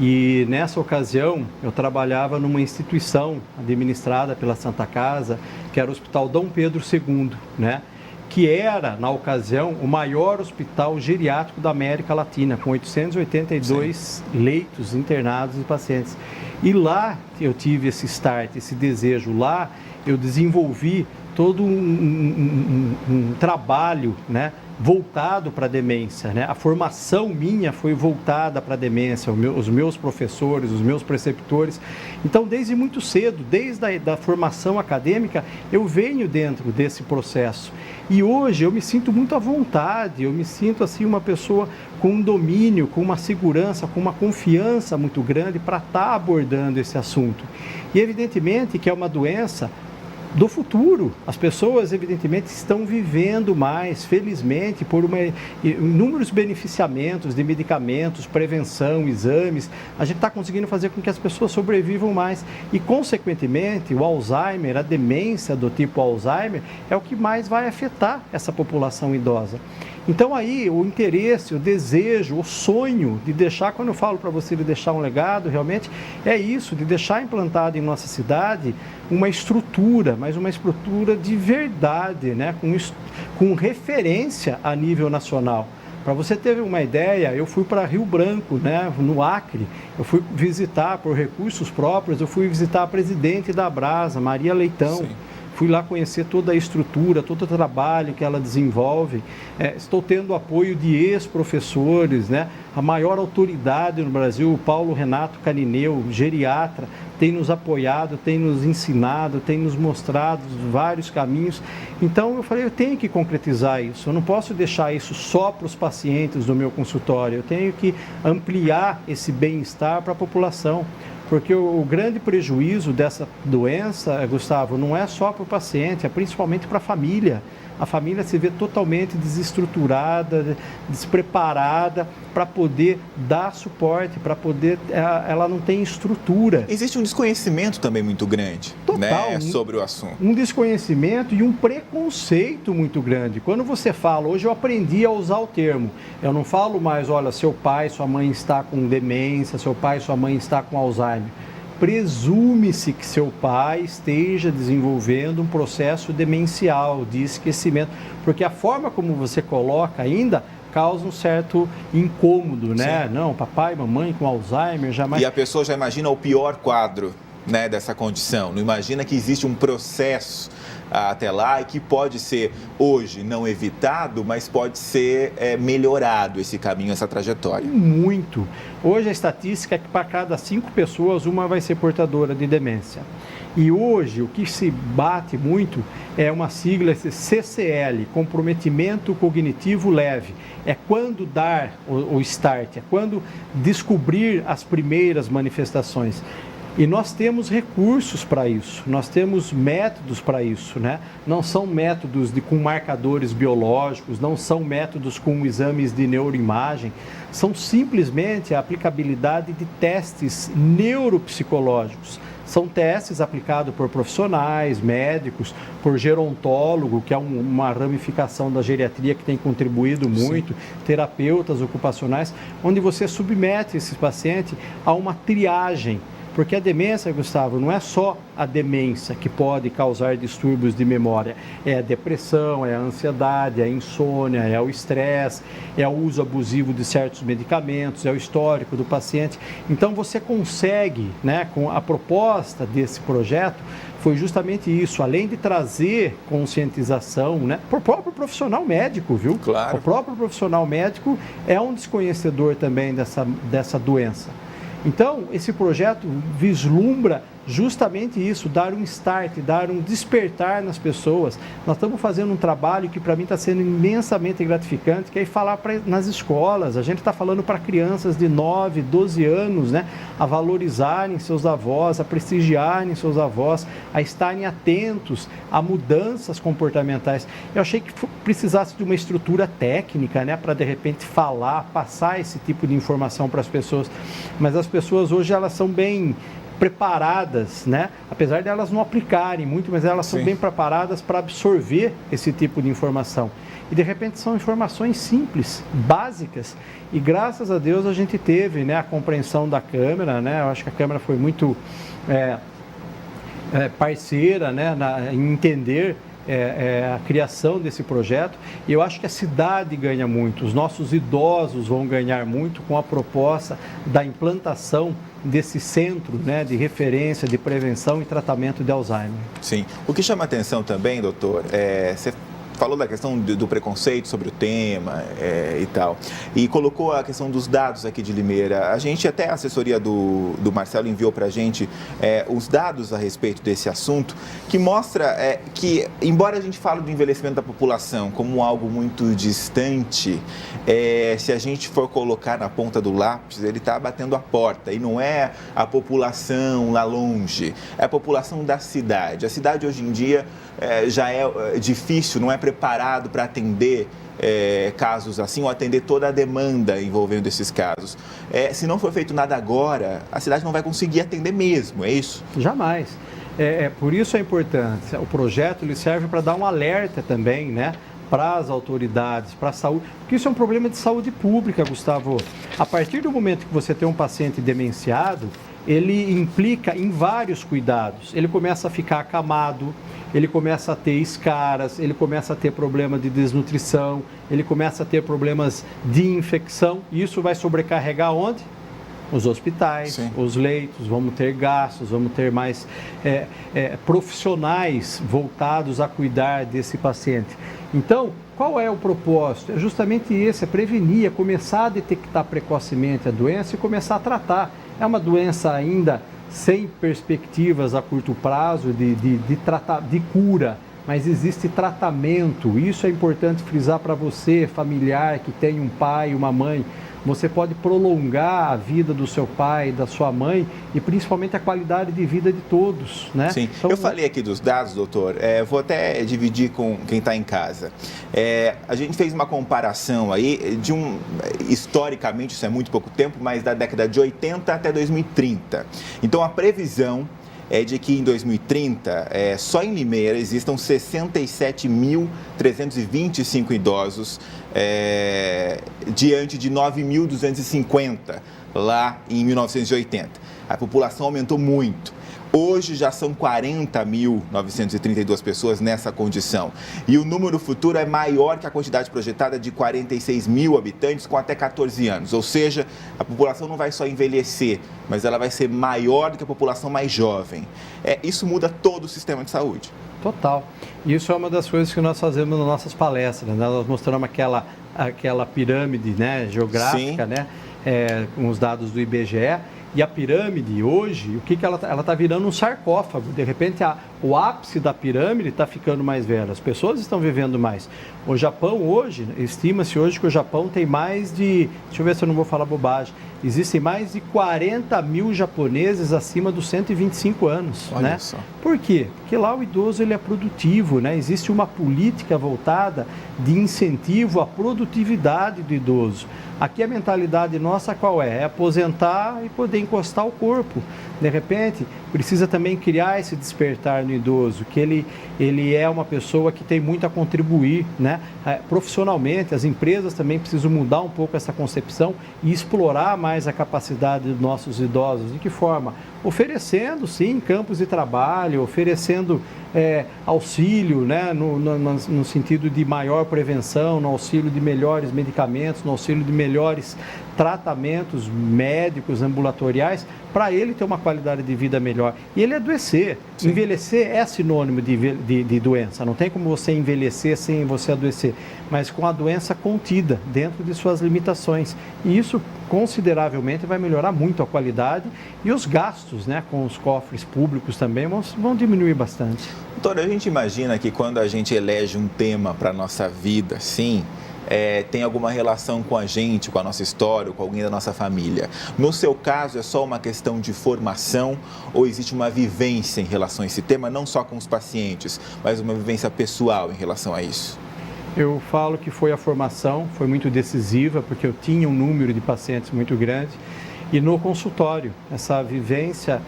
E nessa ocasião eu trabalhava numa instituição administrada pela Santa Casa, que era o Hospital Dom Pedro II, né? Que era, na ocasião, o maior hospital geriátrico da América Latina, com 882 leitos internados e pacientes. E lá eu tive esse start, esse desejo. Lá eu desenvolvi todo um trabalho, né, voltado para a demência, né? A formação minha foi voltada para a demência, os meus professores, os meus preceptores. Então, desde muito cedo, desde a formação acadêmica, eu venho dentro desse processo. E hoje eu me sinto muito à vontade, eu me sinto assim uma pessoa com um domínio, com uma segurança, com uma confiança muito grande para estar abordando esse assunto. E evidentemente que é uma doença do futuro. As pessoas, evidentemente, estão vivendo mais, felizmente, por inúmeros beneficiamentos de medicamentos, prevenção, exames. A gente está conseguindo fazer com que as pessoas sobrevivam mais. E, consequentemente, o Alzheimer, a demência do tipo Alzheimer, é o que mais vai afetar essa população idosa. Então, aí, o interesse, o desejo, o sonho de deixar, quando eu falo para você de deixar um legado, realmente é isso, de deixar implantado em nossa cidade uma estrutura, mas uma estrutura de verdade, né? Com referência a nível nacional. Para você ter uma ideia, eu fui para Rio Branco, né, no Acre, eu fui visitar, por recursos próprios, eu fui visitar a presidente da Abrasa, Maria Leitão. Sim. Fui lá conhecer toda a estrutura, todo o trabalho que ela desenvolve. Estou tendo apoio de ex-professores, né? A maior autoridade no Brasil, o Paulo Renato Canineu, geriatra, tem nos apoiado, tem nos ensinado, tem nos mostrado vários caminhos. Então, eu falei, eu tenho que concretizar isso. Eu não posso deixar isso só para os pacientes do meu consultório. Eu tenho que ampliar esse bem-estar para a população. Porque o grande prejuízo dessa doença, Gustavo, não é só para o paciente, é principalmente para a família. A família se vê totalmente desestruturada, despreparada para poder dar suporte, para poder... Ela não tem estrutura. Existe um desconhecimento também muito grande, total, né, sobre o assunto. Um desconhecimento e um preconceito muito grande. Quando você fala, hoje eu aprendi a usar o termo, eu não falo mais, olha, seu pai, sua mãe está com demência, seu pai, sua mãe está com Alzheimer. Presume-se que seu pai esteja desenvolvendo um processo demencial, de esquecimento, porque a forma como você coloca ainda causa um certo incômodo, né? Sim. Não, papai, mamãe com Alzheimer, jamais... E a pessoa já imagina o pior quadro, né, dessa condição, não imagina que existe um processo até lá e que pode ser hoje não evitado, mas pode ser melhorado esse caminho, essa trajetória. Muito. Hoje a estatística é que para cada 5 pessoas, uma vai ser portadora de demência. E hoje o que se bate muito é uma sigla CCL, comprometimento cognitivo leve. É quando dar o start, é quando descobrir as primeiras manifestações. E nós temos recursos para isso, nós temos métodos para isso, né? Não são métodos com marcadores biológicos, não são métodos com exames de neuroimagem, são simplesmente a aplicabilidade de testes neuropsicológicos. São testes aplicados por profissionais, médicos, por gerontólogo, que é uma ramificação da geriatria que tem contribuído muito, sim, terapeutas ocupacionais, onde você submete esse paciente a uma triagem Porque a demência, Gustavo, não é só a demência que pode causar distúrbios de memória. É a depressão, é a ansiedade, é a insônia, é o estresse, é o uso abusivo de certos medicamentos, é o histórico do paciente. Então você consegue, né, com a proposta desse projeto, foi justamente isso, além de trazer conscientização, né, para o próprio profissional médico, viu? Claro. O próprio profissional médico é um desconhecedor também dessa doença. Então, esse projeto vislumbra justamente isso, dar um start, dar um despertar nas pessoas. Nós estamos fazendo um trabalho que para mim está sendo imensamente gratificante, que é falar nas escolas. A gente está falando para crianças de 9, 12 anos, né, a valorizarem seus avós, a prestigiarem seus avós, a estarem atentos a mudanças comportamentais. Eu achei que precisasse de uma estrutura técnica, né, para de repente falar, passar esse tipo de informação para as pessoas. Mas as pessoas hoje elas são bem preparadas, né? Apesar de elas não aplicarem muito, mas elas são bem preparadas para absorver esse tipo de informação. E de repente são informações simples, básicas, e graças a Deus a gente teve, né, a compreensão da Câmara, né? Eu acho que a Câmara foi muito parceira, né, em entender a criação desse projeto, e eu acho que a cidade ganha muito, os nossos idosos vão ganhar muito com a proposta da implantação desse centro, né, de referência, de prevenção e tratamento de Alzheimer. Sim. O que chama atenção também, doutor, você falou da questão do preconceito sobre o tema e tal, e colocou a questão dos dados aqui de Limeira. A gente, até a assessoria do Marcelo enviou para a gente os dados a respeito desse assunto, que mostra que, embora a gente fale do envelhecimento da população como algo muito distante, se a gente for colocar na ponta do lápis, ele está batendo a porta, e não é a população lá longe, é a população da cidade. A cidade hoje em dia já é difícil, não é preparado para atender casos assim, ou atender toda a demanda envolvendo esses casos. Se não for feito nada agora, a cidade não vai conseguir atender mesmo, é isso? Jamais. Por isso é importante. O projeto ele serve para dar um alerta também, né, para as autoridades, para a saúde, porque isso é um problema de saúde pública, Gustavo. A partir do momento que você tem um paciente demenciado, ele implica em vários cuidados. Ele começa a ficar acamado, ele começa a ter escaras, ele começa a ter problema de desnutrição, ele começa a ter problemas de infecção. E isso vai sobrecarregar onde? Os hospitais, sim, os leitos, vamos ter gastos, vamos ter mais profissionais voltados a cuidar desse paciente. Então, qual é o propósito? É justamente esse, é prevenir, é começar a detectar precocemente a doença e começar a tratar. É uma doença ainda sem perspectivas a curto prazo de cura, mas existe tratamento. Isso é importante frisar para você, familiar, que tem um pai, uma mãe. Você pode prolongar a vida do seu pai, da sua mãe e principalmente a qualidade de vida de todos, né? Sim, então, eu falei aqui dos dados, doutor, vou até dividir com quem está em casa. A gente fez uma comparação aí historicamente, isso é muito pouco tempo, mas da década de 80 até 2030. Então a previsão é de que em 2030, só em Limeira, existam 67.325 idosos, diante de 9.250 lá em 1980. A população aumentou muito. Hoje já são 40.932 pessoas nessa condição. E o número futuro é maior que a quantidade projetada de 46 mil habitantes com até 14 anos. Ou seja, a população não vai só envelhecer, mas ela vai ser maior do que a população mais jovem. Isso muda todo o sistema de saúde. Total. Isso é uma das coisas que nós fazemos nas nossas palestras, né? Nós mostramos aquela pirâmide, né, geográfica, né, com os dados do IBGE. E a pirâmide hoje, o que ela está virando um sarcófago. De repente, o ápice da pirâmide está ficando mais velho. As pessoas estão vivendo mais. O Japão hoje, estima-se hoje que o Japão tem mais de... Deixa eu ver se eu não vou falar bobagem. Existem mais de 40 mil japoneses acima dos 125 anos. Olha, né? Só. Por quê? Porque lá o idoso ele é produtivo, né? Existe uma política voltada de incentivo à produtividade do idoso. Aqui a mentalidade nossa qual é? É aposentar e poder encostar o corpo. De repente, precisa também criar esse despertar no idoso, que ele é uma pessoa que tem muito a contribuir, né? Profissionalmente, as empresas também precisam mudar um pouco essa concepção e explorar mais a capacidade dos nossos idosos. De que forma? Oferecendo, sim, campos de trabalho, oferecendo auxílio, né? No sentido de maior prevenção, no auxílio de melhores medicamentos, no auxílio de melhores tratamentos médicos, ambulatoriais, para ele ter uma qualidade de vida melhor. E ele adoecer. Sim. Envelhecer é sinônimo de doença. Não tem como você envelhecer sem você adoecer, mas com a doença contida, dentro de suas limitações. E isso, consideravelmente, vai melhorar muito a qualidade e os gastos, né, com os cofres públicos também vão diminuir bastante. Doutor, a gente imagina que quando a gente elege um tema para a nossa vida, sim, tem alguma relação com a gente, com a nossa história, com alguém da nossa família. No seu caso, é só uma questão de formação ou existe uma vivência em relação a esse tema, não só com os pacientes, mas uma vivência pessoal em relação a isso? Eu falo que foi a formação, foi muito decisiva, porque eu tinha um número de pacientes muito grande. E no consultório, essa vivência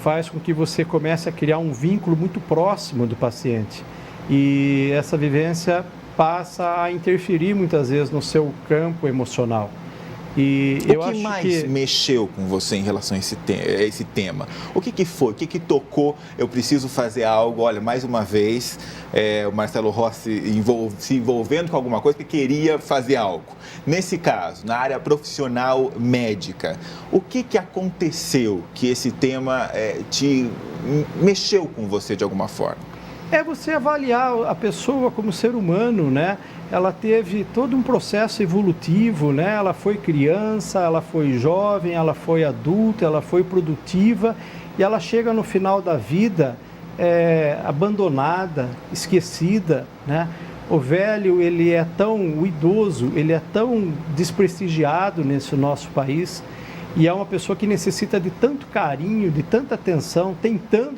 faz com que você comece a criar um vínculo muito próximo do paciente. E essa vivência passa a interferir muitas vezes no seu campo emocional. E eu acho que... O que mais mexeu com você em relação a esse tema? O que foi? O que tocou? Eu preciso fazer algo. Olha, mais uma vez, o Marcelo Rossi se envolvendo com alguma coisa que queria fazer algo. Nesse caso, na área profissional médica, o que aconteceu que esse tema te mexeu com você de alguma forma? É você avaliar a pessoa como ser humano, né? Ela teve todo um processo evolutivo, né? Ela foi criança, ela foi jovem, ela foi adulta, ela foi produtiva e ela chega no final da vida abandonada, esquecida, né? O velho, o idoso, ele é tão desprestigiado nesse nosso país e é uma pessoa que necessita de tanto carinho, de tanta atenção,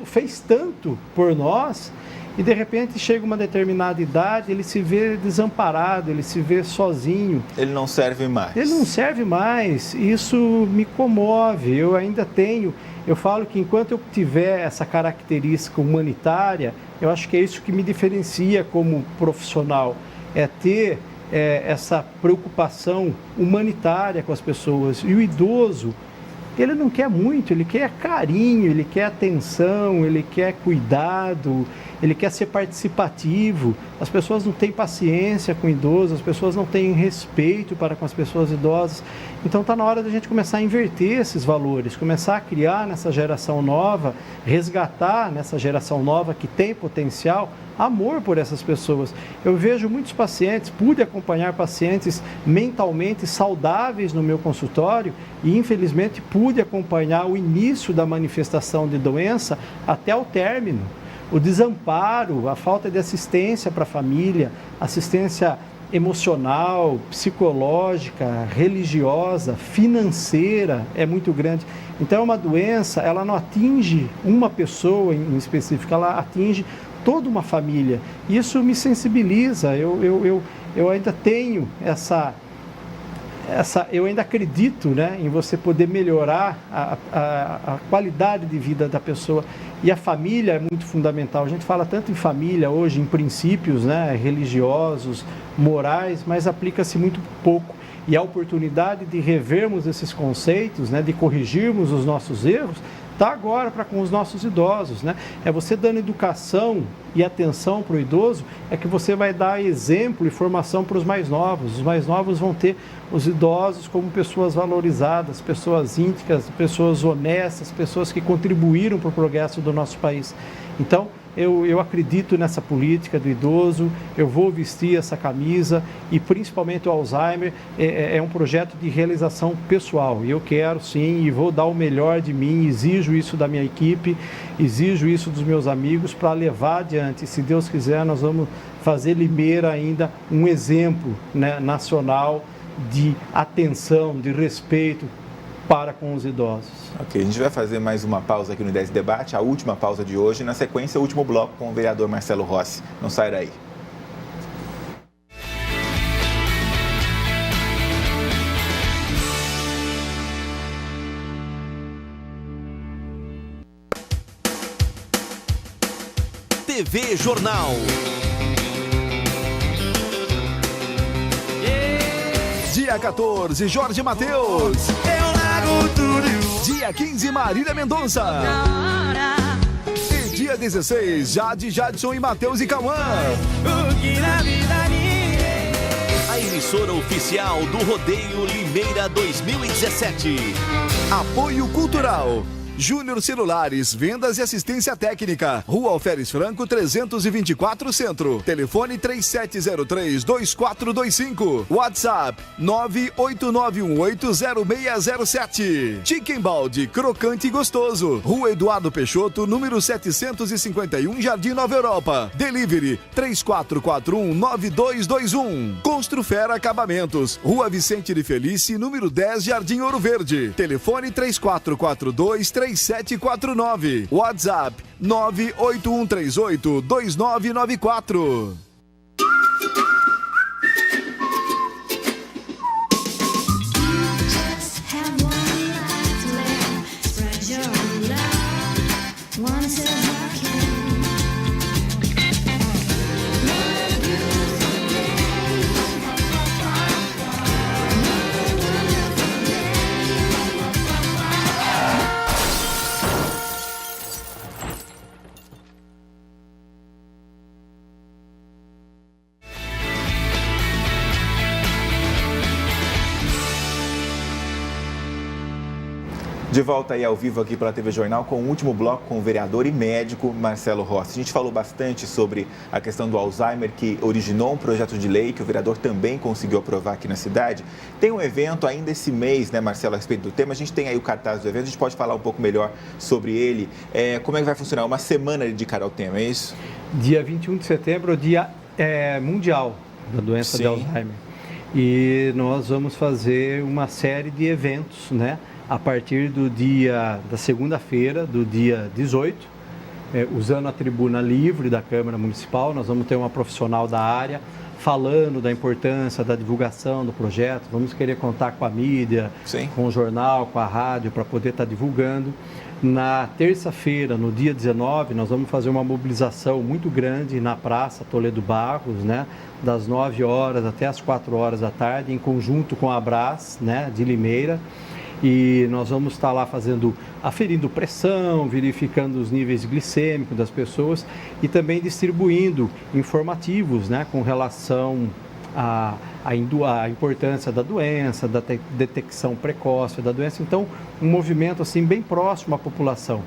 fez tanto por nós. E de repente chega uma determinada idade, ele se vê desamparado, ele se vê sozinho. Ele não serve mais. Ele não serve mais. Isso me comove. Eu falo que enquanto eu tiver essa característica humanitária, eu acho que é isso que me diferencia como profissional. É ter essa preocupação humanitária com as pessoas. E o idoso, ele não quer muito, ele quer carinho, ele quer atenção, ele quer cuidado, ele quer ser participativo. As pessoas não têm paciência com idosos, as pessoas não têm respeito para com as pessoas idosas. Então está na hora da gente começar a inverter esses valores, começar a criar nessa geração nova, resgatar nessa geração nova que tem potencial, amor por essas pessoas. Eu vejo muitos pacientes, pude acompanhar pacientes mentalmente saudáveis no meu consultório e infelizmente pude acompanhar o início da manifestação de doença até o término. O desamparo, a falta de assistência para a família, assistência emocional, psicológica, religiosa, financeira é muito grande. Então é uma doença, ela não atinge uma pessoa em específico, ela atinge toda uma família. Isso me sensibiliza, eu ainda tenho eu ainda acredito, né, em você poder melhorar a qualidade de vida da pessoa. E a família é muito fundamental. A gente fala tanto em família hoje, em princípios, né, religiosos, morais, mas aplica-se muito pouco. E a oportunidade de revermos esses conceitos, né, de corrigirmos os nossos erros, está agora com os nossos idosos, né? É você dando educação e atenção para o idoso, é que você vai dar exemplo e formação para os mais novos. Os mais novos vão ter os idosos como pessoas valorizadas, pessoas íntegras, pessoas honestas, pessoas que contribuíram para o progresso do nosso país. Então, eu acredito nessa política do idoso, eu vou vestir essa camisa e principalmente o Alzheimer é um projeto de realização pessoal. E eu quero sim e vou dar o melhor de mim, exijo isso da minha equipe, exijo isso dos meus amigos para levar adiante. Se Deus quiser, nós vamos fazer Limeira ainda um exemplo, né, nacional de atenção, de respeito para com os idosos. Ok, a gente vai fazer mais uma pausa aqui no 10 Debate, a última pausa de hoje, e na sequência o último bloco com o vereador Marcelo Rossi. Não sai daí. TV Jornal. Dia 14, Jorge Mateus. Dia 15, Marília Mendonça. E dia 16, Jade, Jadson e Matheus e Cauã. A emissora oficial do Rodeio Limeira 2017. Apoio Cultural. Júnior Celulares, vendas e assistência técnica. Rua Alferes Franco, 324 Centro. Telefone 3703-2425. WhatsApp 989180607. Chicken Balde, crocante e gostoso. Rua Eduardo Peixoto, número 751, Jardim Nova Europa. Delivery 3441-9221. Construfera Acabamentos. Rua Vicente de Felice, número 10, Jardim Ouro Verde. Telefone 3442-3749. WhatsApp 981382994. De volta aí ao vivo aqui pela TV Jornal com o último bloco com o vereador e médico Marcelo Rossi. A gente falou bastante sobre a questão do Alzheimer, que originou um projeto de lei que o vereador também conseguiu aprovar aqui na cidade. Tem um evento ainda esse mês, né, Marcelo, a respeito do tema. A gente tem aí o cartaz do evento, a gente pode falar um pouco melhor sobre ele. Como é que vai funcionar? Uma semana dedicada ao tema, é isso? Dia 21 de setembro é o dia mundial da doença de Alzheimer. E nós vamos fazer uma série de eventos, né? A partir da segunda-feira, do dia 18, usando a tribuna livre da Câmara Municipal, nós vamos ter uma profissional da área falando da importância da divulgação do projeto. Vamos querer contar com a mídia, com o jornal, com a rádio, para poder estar divulgando. Na terça-feira, no dia 19, nós vamos fazer uma mobilização muito grande na Praça Toledo Barros, né? Das 9 horas até as 4 horas da tarde, em conjunto com a Abras, né? De Limeira. E nós vamos estar lá aferindo pressão, verificando os níveis glicêmicos das pessoas e também distribuindo informativos, né, com relação à importância da doença, da detecção precoce da doença. Então, um movimento assim bem próximo à população.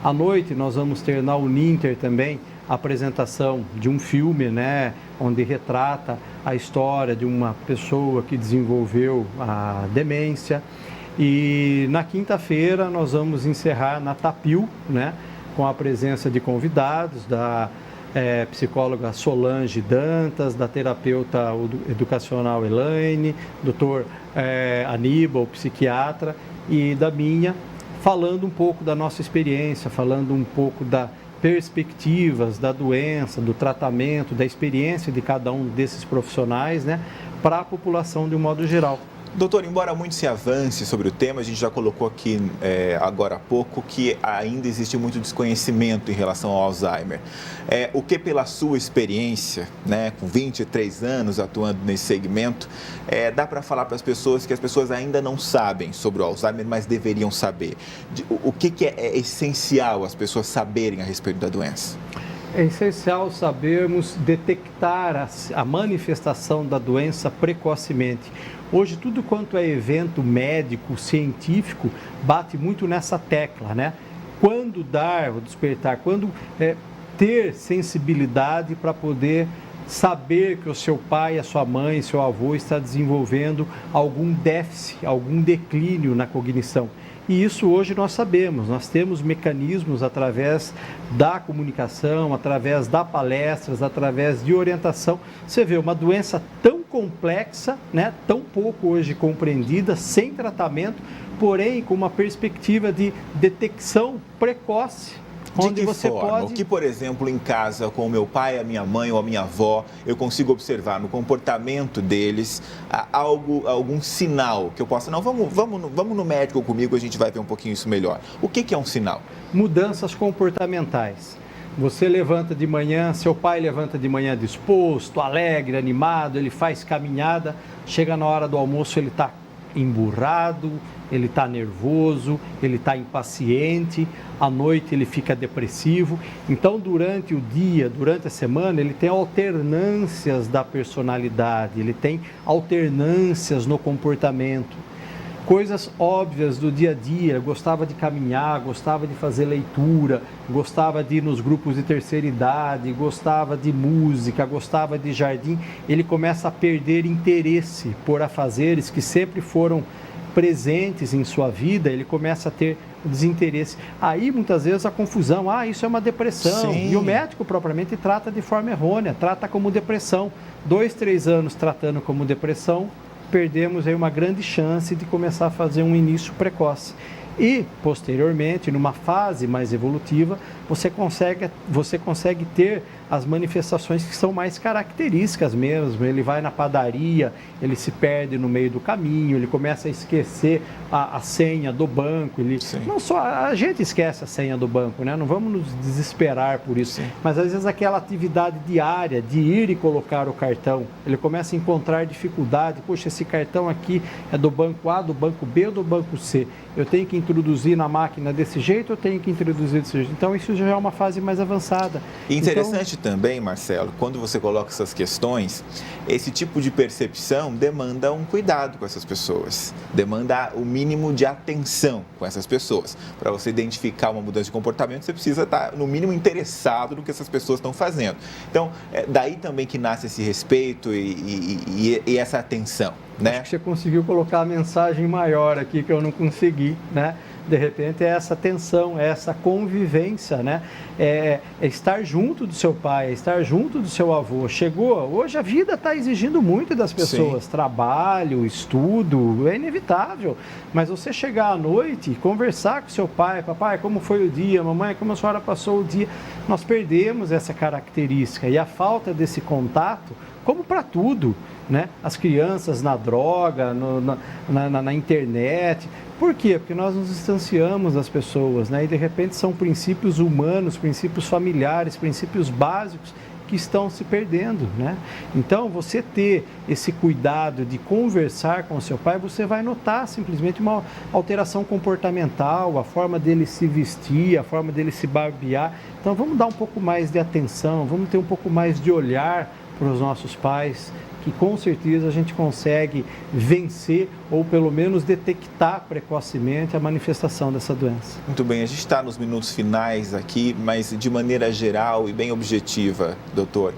À noite, nós vamos ter na Uninter também a apresentação de um filme, né, onde retrata a história de uma pessoa que desenvolveu a demência. E na quinta-feira nós vamos encerrar na Tapil, né, com a presença de convidados, da psicóloga Solange Dantas, da terapeuta educacional Elaine, doutor Aníbal, psiquiatra, e da minha, falando um pouco da nossa experiência, falando um pouco das perspectivas da doença, do tratamento, da experiência de cada um desses profissionais, né, para a população de um modo geral. Doutor, embora muito se avance sobre o tema, a gente já colocou aqui agora há pouco que ainda existe muito desconhecimento em relação ao Alzheimer. O que pela sua experiência, né, com 23 anos atuando nesse segmento, dá para falar para as pessoas que as pessoas ainda não sabem sobre o Alzheimer, mas deveriam saber? O que é essencial as pessoas saberem a respeito da doença? É essencial sabermos detectar a manifestação da doença precocemente. Hoje, tudo quanto é evento médico, científico, bate muito nessa tecla, né? Quando dar o despertar, quando ter sensibilidade para poder saber que o seu pai, a sua mãe, seu avô está desenvolvendo algum déficit, algum declínio na cognição. E isso hoje nós sabemos, nós temos mecanismos através da comunicação, através das palestras, através de orientação. Você vê uma doença tão complexa, né, tão pouco hoje compreendida, sem tratamento, porém com uma perspectiva de detecção precoce. De que forma? O que, por exemplo, em casa, com o meu pai, a minha mãe ou a minha avó, eu consigo observar no comportamento deles algum sinal que eu possa... Não, vamos no médico comigo, a gente vai ver um pouquinho isso melhor. O que é um sinal? Mudanças comportamentais. Você levanta de manhã, seu pai levanta de manhã disposto, alegre, animado, ele faz caminhada, chega na hora do almoço, ele está emburrado, ele está nervoso, ele está impaciente, à noite ele fica depressivo. Então, durante o dia, durante a semana, ele tem alternâncias da personalidade, ele tem alternâncias no comportamento. Coisas óbvias do dia a dia, gostava de caminhar, gostava de fazer leitura, gostava de ir nos grupos de terceira idade, gostava de música, gostava de jardim. Ele começa a perder interesse por afazeres que sempre foram presentes em sua vida, ele começa a ter desinteresse. Aí, muitas vezes, a confusão, isso é uma depressão. Sim. E o médico, propriamente, trata de forma errônea, trata como depressão. 2, 3 anos tratando como depressão, perdemos aí uma grande chance de começar a fazer um início precoce. E, posteriormente, numa fase mais evolutiva, você consegue ter as manifestações que são mais características mesmo. Ele vai na padaria, ele se perde no meio do caminho, ele começa a esquecer a senha do banco. Não só a gente esquece a senha do banco, né? Não vamos nos desesperar por isso. Sim. Mas às vezes aquela atividade diária de ir e colocar o cartão, ele começa a encontrar dificuldade. Poxa, esse cartão aqui é do banco A, do banco B ou do banco C? Eu tenho que introduzir na máquina desse jeito, eu tenho que introduzir desse jeito. Então, isso já é uma fase mais avançada. Interessante também, Marcelo, quando você coloca essas questões, esse tipo de percepção demanda um cuidado com essas pessoas, demanda o mínimo de atenção com essas pessoas. Para você identificar uma mudança de comportamento, você precisa estar, no mínimo, interessado no que essas pessoas estão fazendo. Então, daí também que nasce esse respeito e essa atenção, né? Acho que você conseguiu colocar a mensagem maior aqui que eu não consegui, né? De repente é essa tensão, é essa convivência, né? É estar junto do seu pai, é estar junto do seu avô. Chegou, hoje a vida está exigindo muito das pessoas. Sim. Trabalho, estudo, é inevitável. Mas você chegar à noite e conversar com seu pai, papai, como foi o dia? Mamãe, como a senhora passou o dia? Nós perdemos essa característica e a falta desse contato, como para tudo, né? As crianças na droga, na internet. Por quê? Porque nós nos distanciamos das pessoas, né? E de repente são princípios humanos, princípios familiares, princípios básicos que estão se perdendo, né? Então, você ter esse cuidado de conversar com o seu pai, você vai notar simplesmente uma alteração comportamental, a forma dele se vestir, a forma dele se barbear. Então, vamos dar um pouco mais de atenção, vamos ter um pouco mais de olhar para os nossos pais, que com certeza a gente consegue vencer ou pelo menos detectar precocemente a manifestação dessa doença. Muito bem, a gente está nos minutos finais aqui, mas de maneira geral e bem objetiva, doutor,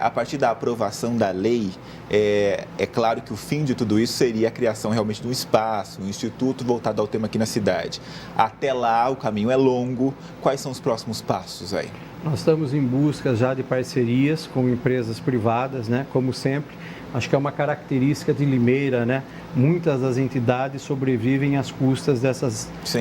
a partir da aprovação da lei, é claro que o fim de tudo isso seria a criação realmente de um espaço, um instituto voltado ao tema aqui na cidade. Até lá o caminho é longo, quais são os próximos passos aí? Nós estamos em busca já de parcerias com empresas privadas, né? Como sempre, acho que é uma característica de Limeira, né? Muitas das entidades sobrevivem às custas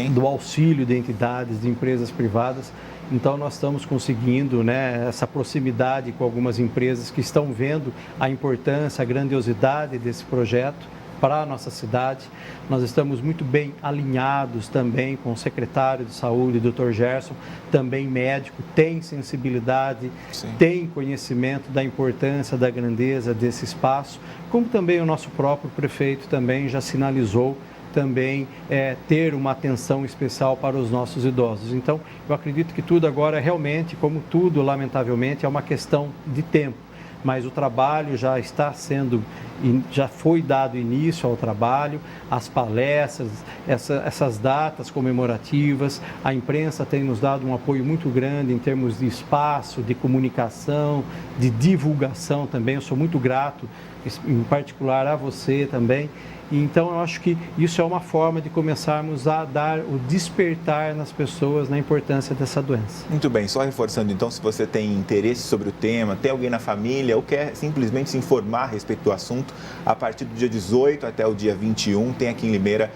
do auxílio de entidades, de empresas privadas. Então, nós estamos conseguindo, né, essa proximidade com algumas empresas que estão vendo a importância, a grandiosidade desse projeto para a nossa cidade. Nós estamos muito bem alinhados também com o secretário de saúde, Dr. Gerson, também médico, tem sensibilidade, tem conhecimento da importância, da grandeza desse espaço, como também o nosso próprio prefeito também já sinalizou também ter uma atenção especial para os nossos idosos. Então, eu acredito que tudo agora realmente, como tudo, lamentavelmente, é uma questão de tempo. Mas o trabalho já foi dado início ao trabalho, as palestras, essas datas comemorativas, a imprensa tem nos dado um apoio muito grande em termos de espaço, de comunicação, de divulgação também. Eu sou muito grato, em particular a você também. Então, eu acho que isso é uma forma de começarmos a dar o despertar nas pessoas na importância dessa doença. Muito bem, só reforçando então, se você tem interesse sobre o tema, tem alguém na família ou quer simplesmente se informar a respeito do assunto, a partir do dia 18 até o dia 21, tem aqui em Limeira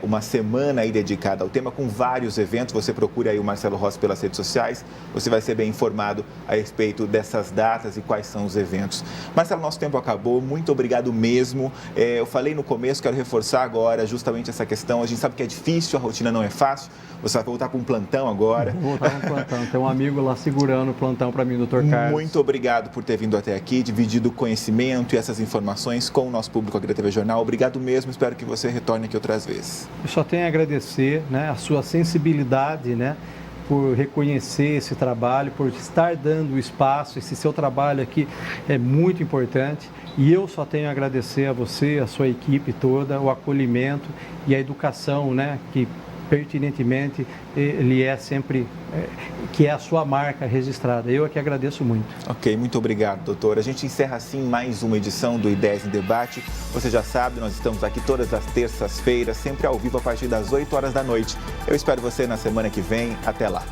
uma semana aí dedicada ao tema com vários eventos. Você procura aí o Marcelo Rossi pelas redes sociais, você vai ser bem informado a respeito dessas datas e quais são os eventos. Marcelo, nosso tempo acabou. favor, muito obrigado mesmo. Eu falei no começo, quero reforçar agora justamente essa questão. A gente sabe que é difícil, a rotina não é fácil. Você vai voltar com um plantão agora. Vou voltar com um plantão. Tem um amigo lá segurando o plantão para mim, doutor Carlos. Muito obrigado por ter vindo até aqui, dividido o conhecimento e essas informações com o nosso público aqui da TV Jornal. Obrigado mesmo, espero que você retorne aqui outras vezes. Eu só tenho a agradecer, né, a sua sensibilidade, né, por reconhecer esse trabalho, por estar dando espaço. Esse seu trabalho aqui é muito importante e eu só tenho a agradecer a você, a sua equipe toda, o acolhimento e a educação, né, que pertinentemente ele é sempre, que é a sua marca registrada. Eu aqui agradeço muito. Ok, muito obrigado, doutor. A gente encerra assim mais uma edição do Ideias em Debate. Você já sabe, nós estamos aqui todas as terças-feiras, sempre ao vivo a partir das 8 horas da noite. Eu espero você na semana que vem. Até lá.